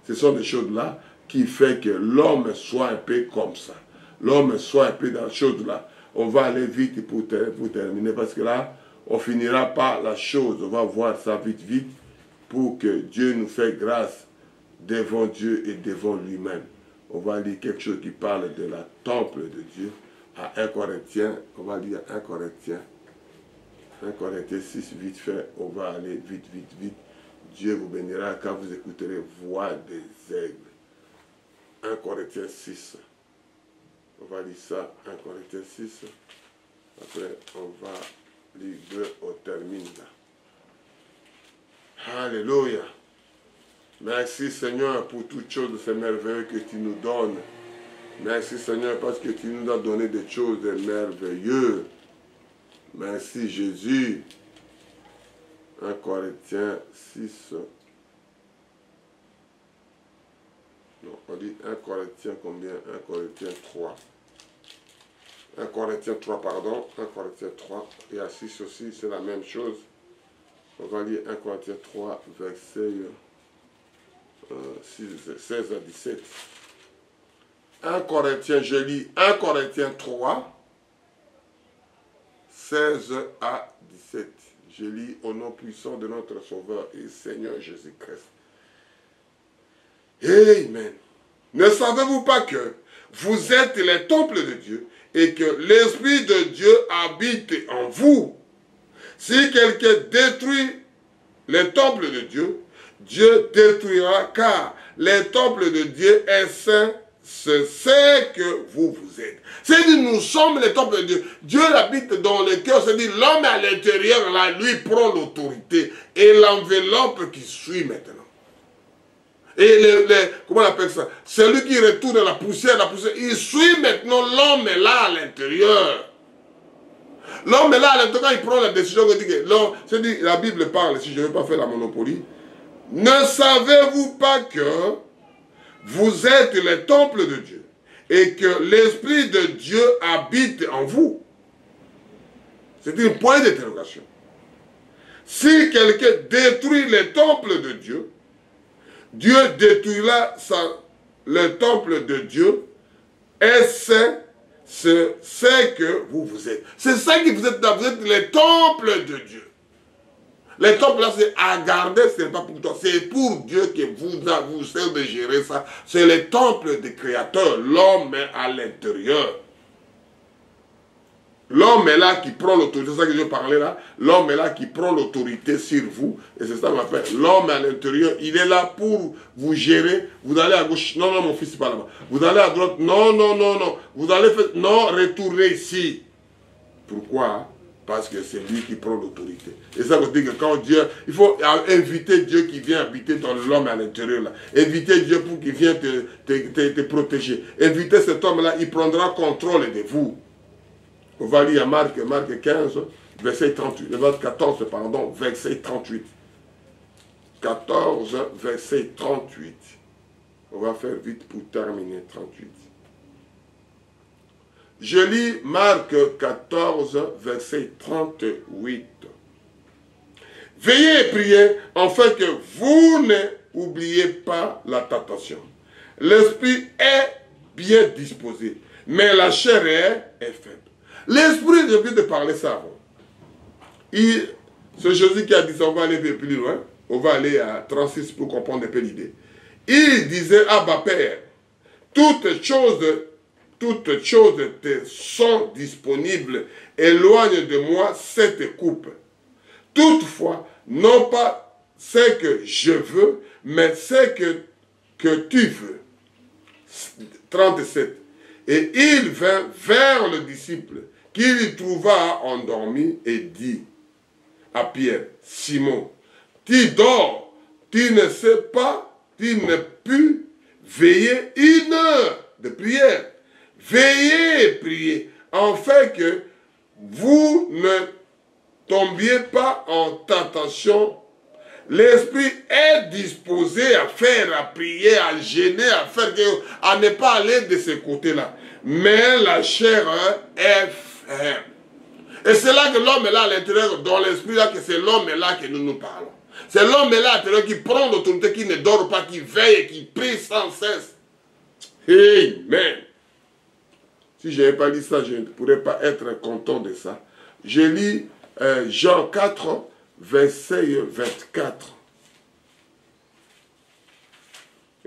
Ce sont des choses-là qui font que l'homme soit un peu comme ça. L'homme soit un peu dans la chose-là. On va aller vite pour terminer parce que là, on finira par la chose. On va voir ça vite pour que Dieu nous fasse grâce devant Dieu et devant lui-même. On va lire quelque chose qui parle de la temple de Dieu à 1 Corinthiens. On va lire 1 Corinthiens. 1 Corinthiens 6, vite fait. On va aller vite. Dieu vous bénira quand vous écouterez voix des aigles. 1 Corinthiens 6. On va lire ça, 1 Corinthiens 6. Après, on va lire 2, on termine là. Alléluia. Merci Seigneur pour toutes choses, c'est merveilleux que tu nous donnes. Merci Seigneur parce que tu nous as donné des choses merveilleuses. Merci Jésus. 1 Corinthiens 6. Non, on dit 1 Corinthiens combien? 1 Corinthiens 3. 1 Corinthiens 3, pardon. 1 Corinthiens 3. Et à 6 aussi, c'est la même chose. On va lire 1 Corinthiens 3, verset 16 à 17. 1 Corinthiens, je lis 1 Corinthiens 3, 16 à 17. Je lis au nom puissant de notre Sauveur et Seigneur Jésus-Christ. Amen. Ne savez-vous pas que vous êtes les temples de Dieu et que l'Esprit de Dieu habite en vous? Si quelqu'un détruit les temples de Dieu, Dieu détruira, car les temples de Dieu est saint, c'est ce que vous êtes. C'est-à-dire, nous sommes les temples de Dieu. Dieu habite dans le cœur. C'est-à-dire, l'homme à l'intérieur, là, lui prend l'autorité et l'enveloppe qui suit maintenant. Et comment on appelle ça? Celui qui retourne la poussière, il suit maintenant l'homme là à l'intérieur. L'homme est là à l'intérieur, il prend la décision. C'est-à-dire, la Bible parle, si je ne veux pas faire la monopolie. Ne savez-vous pas que vous êtes les temples de Dieu et que l'Esprit de Dieu habite en vous? C'est un point d'interrogation. Si quelqu'un détruit les temples de Dieu, Dieu détruira le temple de Dieu et c'est ce que vous êtes. C'est ça que vous êtes les temples de Dieu. Les temples là, c'est à garder, ce n'est pas pour toi. C'est pour Dieu que vous servez de gérer ça. C'est les temples du Créateur. L'homme est à l'intérieur. L'homme est là qui prend l'autorité. C'est ça que je parlais là. L'homme est là qui prend l'autorité sur vous. Et c'est ça qu'on appelle. L'homme à l'intérieur, il est là pour vous gérer. Vous allez à gauche. Non, mon fils, c'est pas là-bas. Vous allez à droite. Non. Vous allez faire. Non, retournez ici. Pourquoi? Parce que c'est lui qui prend l'autorité. Et ça veut dire que quand Dieu, il faut inviter Dieu qui vient habiter dans l'homme à l'intérieur là. Inviter Dieu pour qu'il vienne te protéger. Inviter cet homme-là, il prendra contrôle de vous. On va lire à Marc 15, verset 38. Le 14, pardon, verset 38. 14, verset 38. On va faire vite pour terminer, 38. Je lis Marc 14, verset 38. Veillez et priez, afin que vous n'oubliez pas la tentation. L'esprit est bien disposé, mais la chair est faible. L'esprit, j'ai envie de parler ça avant. C'est Jésus qui a dit ça, on va aller plus loin. On va aller à 36 pour comprendre un peu l'idée. Il disait, Abba Père, toutes choses te sont disponibles, éloigne de moi cette coupe. Toutefois, non pas ce que je veux, mais ce que tu veux. 37. Et il vint vers le disciple, qu'il trouva endormi, et dit à Pierre, Simon, tu dors, tu ne sais pas, tu ne peux veiller 1 heure de prière. Veillez et priez, afin que vous ne tombiez pas en tentation. L'esprit est disposé à faire, à prier, à gêner, à ne pas aller de ce côté-là. Mais la chair est ferme. Et c'est là que l'homme est là à l'intérieur, dans l'esprit là, que c'est l'homme est là que nous parlons. C'est l'homme est là à l'intérieur qui prend l'autorité, qui ne dort pas, qui veille et qui prie sans cesse. Amen. Si je n'avais pas lu ça, je ne pourrais pas être content de ça. Je lis Jean 4, verset 24.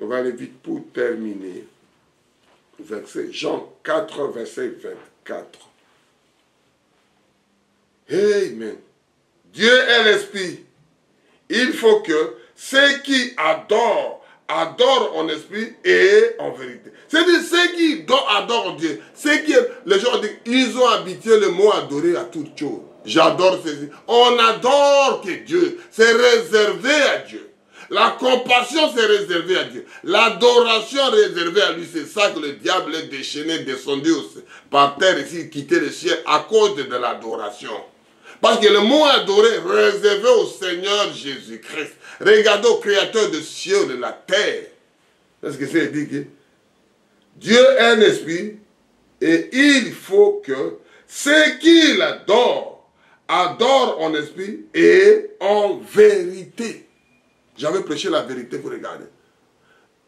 On va aller vite pour terminer. Jean 4, verset 24. Amen. Dieu est l'esprit. Il faut que ceux qui adorent en esprit et en vérité. C'est-à-dire ceux qui adorent Dieu. Les gens disent, ils ont habitué le mot adorer à toute chose. J'adore ceci. On adore que Dieu. C'est réservé à Dieu. La compassion, c'est réservé à Dieu. L'adoration réservée à lui. C'est ça que le diable est déchaîné, descendu par terre ici, quitté le ciel à cause de l'adoration. Parce que le mot adorer, réservé au Seigneur Jésus-Christ. Regardez au Créateur de ciel et de la terre. Parce que c'est dit que Dieu est un esprit et il faut que ceux qui l'adorent, adorent en esprit et en vérité. J'avais prêché la vérité, vous regardez.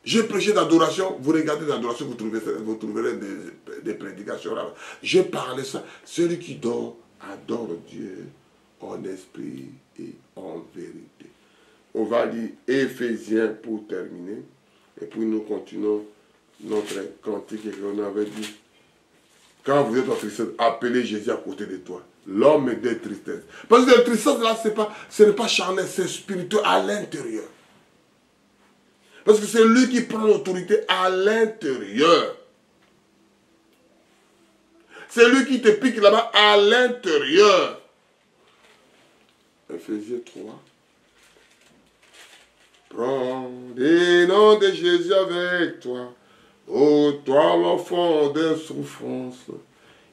J'ai prêché d'adoration, vous regardez l'adoration, vous trouverez des prédications là-bas. J'ai parlé ça. Celui qui dort, adore Dieu en esprit et en vérité. On va lire Éphésiens pour terminer. Et puis nous continuons notre cantique qu'on avait dit. Quand vous êtes en tristesse, appelez Jésus à côté de toi. L'homme des tristesses. Parce que la tristesse là, ce n'est pas charnel, c'est spirituel à l'intérieur. Parce que c'est lui qui prend l'autorité à l'intérieur. C'est lui qui te pique là-bas à l'intérieur. Éphésiens 3. Prends les noms de Jésus avec toi. Ô toi l'enfant de souffrance.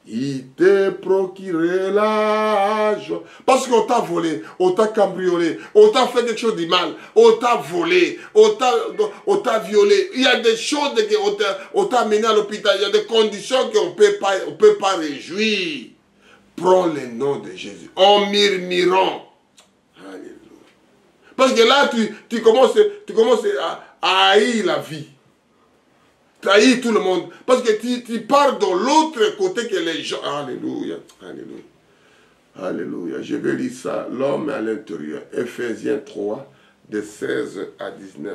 Il te procuré la joie. Parce qu'on t'a volé, on t'a cambriolé, on t'a fait quelque chose de mal, on t'a volé, on t'a violé. Il y a des choses qu'on t'a amené à l'hôpital, il y a des conditions qu'on ne peut pas réjouir. Prends le nom de Jésus en murmurant. Alléluia. Parce que là, tu commences à haïr la vie. Trahir tout le monde. Parce que tu pars dans l'autre côté que les gens. Alléluia. Alléluia. Alléluia. Je vais lire ça. L'homme à l'intérieur. Éphésiens 3, de 16 à 19.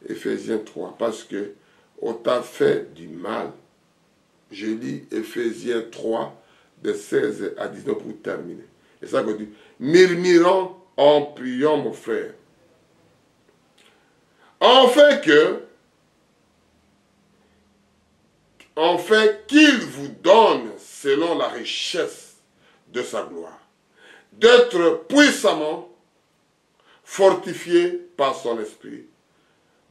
Éphésiens 3. Parce que on t'a fait du mal. Je lis Éphésiens 3, de 16 à 19 pour terminer. Et ça qu'on dit. Murmurant en priant, mon frère. Enfin qu'il vous donne selon la richesse de sa gloire. d'être puissamment fortifié par son esprit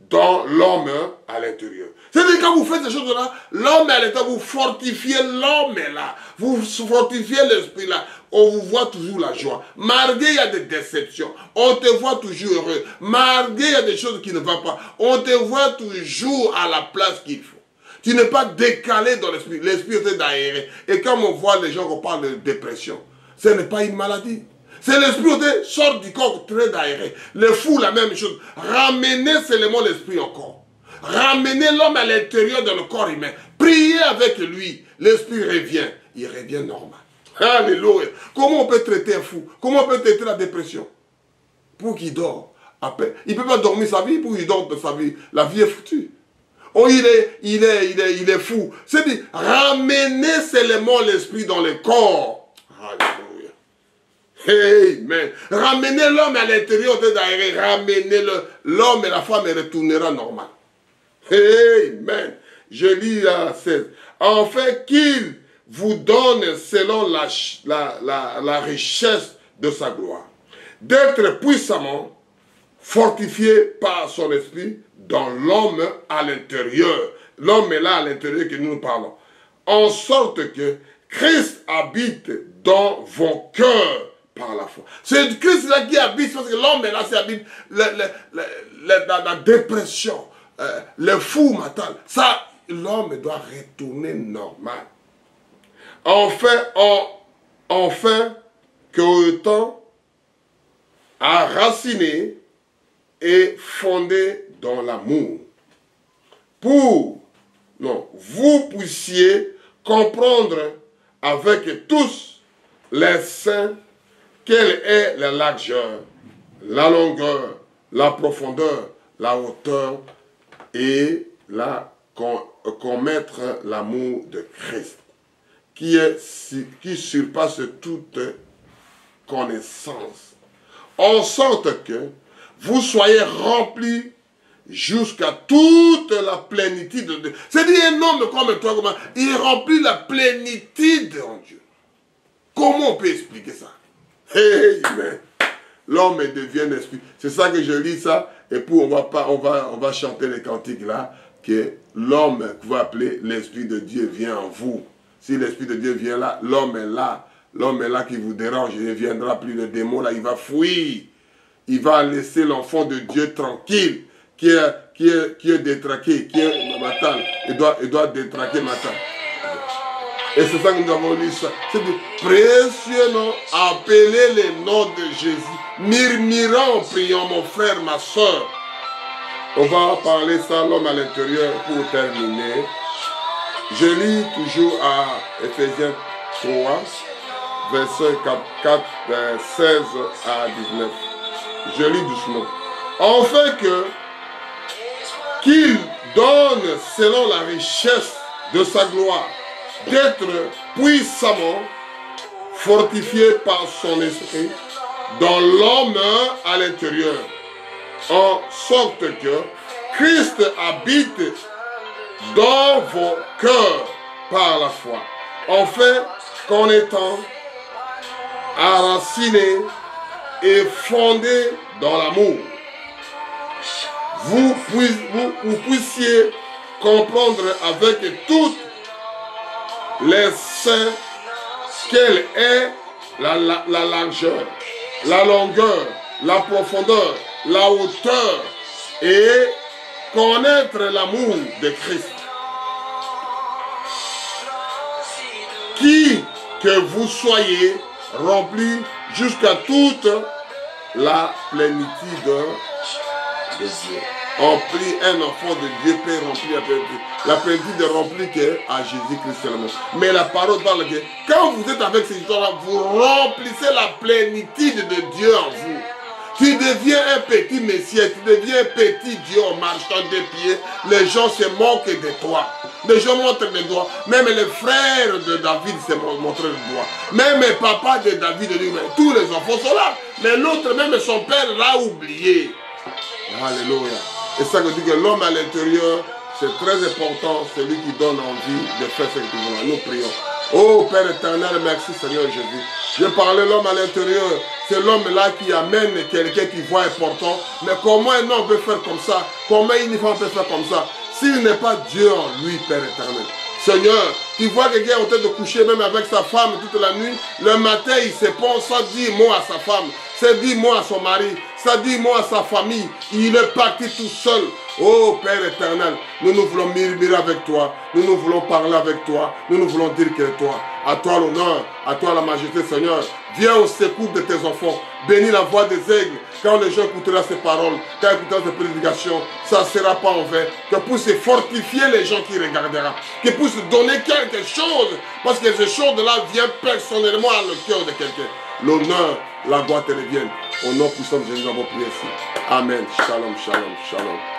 dans l'homme à l'intérieur. C'est-à-dire quand vous faites ces choses-là, l'homme est à l'intérieur, vous fortifiez l'homme est là, vous fortifiez l'esprit là, on vous voit toujours la joie. Malgré il y a des déceptions, on te voit toujours heureux. Malgré il y a des choses qui ne vont pas, on te voit toujours à la place qu'il faut. Tu n'es pas décalé dans l'esprit, l'esprit est aéré. Et quand on voit les gens qui parlent de dépression, ce n'est pas une maladie. C'est l'esprit qui sort du corps très aéré. Les fous, la même chose. Ramenez seulement l'esprit encore. Ramenez l'homme à l'intérieur de le corps humain. Priez avec lui. L'esprit revient. Il revient normal. Alléluia. Comment on peut traiter un fou? Comment on peut traiter la dépression? Pour qu'il dort. Après, il ne peut pas dormir sa vie pour qu'il dort de sa vie. La vie est foutue. Oh, il est fou. C'est-à-dire, ramenez seulement l'esprit dans le corps. Alléluia. Amen. Ramenez l'homme à l'intérieur de l'aéré. Ramenez-le. L'homme et la femme retournera normal. Amen. Je lis la 16. Enfin qu'il vous donne selon la richesse de sa gloire, d'être puissamment fortifié par son esprit dans l'homme à l'intérieur. L'homme est là à l'intérieur que nous parlons. En sorte que Christ habite dans vos cœurs par la foi. C'est Christ là qui habite, parce que l'homme est là, qui habite la dépression, le fou mental. Ça, l'homme doit retourner normal. Enfin que autant enraciné et fondé dans l'amour, pour vous puissiez comprendre avec tous les saints quelle est la largeur, la longueur, la profondeur, la hauteur et commettre l'amour de Christ, qui surpasse toute connaissance, en sorte que vous soyez remplis jusqu'à toute la plénitude de Dieu. C'est-à-dire un homme comme toi, il remplit la plénitude en Dieu. Comment on peut expliquer ça? Amen. L'homme devient un esprit. C'est ça que je lis ça. Et puis on va chanter les cantiques là, que l'homme que vous appelez l'esprit de Dieu vient en vous. Si l'esprit de Dieu vient là, l'homme est là. L'homme est là qui vous dérange. Il ne viendra plus, le démon là, il va fuir. Il va laisser l'enfant de Dieu tranquille, qui est détraqué, qui est matin. Il doit détraquer matin. Et c'est ça que nous avons lu ça. C'est du précieux nom, appelez le nom de Jésus. Murmurant, priant mon frère, ma soeur. On va parler ça, l'homme à l'intérieur, pour terminer. Je lis toujours à Ephésiens 3, versets 16 à 19. Je lis doucement. Enfin qu'il donne selon la richesse de sa gloire, d'être puissamment fortifié par son esprit dans l'homme à l'intérieur, en sorte que Christ habite dans vos cœurs par la foi. Enfin, qu'en étant enraciné et fondé dans l'amour, vous puissiez comprendre avec toutes les saints quelle est la largeur, la longueur, la profondeur, la hauteur, et connaître l'amour de Christ, qui que vous soyez remplis jusqu'à toute la plénitude de Dieu. Un enfant de Dieu peut remplir la plénitude est remplie qu'à Jésus-Christ seulement. Mais la parole parle que quand vous êtes avec ces histoires-là, vous remplissez la plénitude de Dieu en vous. Tu deviens un petit Messie, tu deviens un petit Dieu en marchant des pieds. Les gens se moquent de toi. Les gens montrent les doigts. Même les frères de David se montrent les doigts. Même le papa de David, tous les enfants sont là. Mais l'autre, même son père, l'a oublié. Alléluia. Et ça veut dire que l'homme à l'intérieur, c'est très important, celui qui donne envie de faire ce que nous voulons. Nous prions. Oh Père éternel, merci Seigneur Jésus. Je parlais l'homme à l'intérieur. C'est l'homme-là qui amène quelqu'un qui voit important. Mais comment un homme peut faire comme ça? Comment une femme peut faire comme ça? S'il n'est pas Dieu en lui, Père éternel. Seigneur, tu vois quelqu'un en train de coucher même avec sa femme toute la nuit. Le matin, il se pose sans dire mot à sa femme. Ça dit mot à son mari. Ça dit mot à sa famille. Il est parti tout seul. Oh Père éternel, nous voulons murmurer avec toi. Nous voulons parler avec toi. Nous voulons dire que toi. À toi l'honneur, à toi la majesté, Seigneur. Viens au secours de tes enfants. Bénis la voix des aigles. Quand les gens écouteront ces paroles, quand ils écouteront ces prédications, ça ne sera pas en vain. Que puisse fortifier les gens qui regarderont. Que puisse donner quelque chose. Parce que ces choses-là viennent personnellement à le cœur de quelqu'un. L'honneur, la gloire te revienne. Au nom puissant de Jésus, nous avons prié ici. Amen. Shalom, shalom, shalom.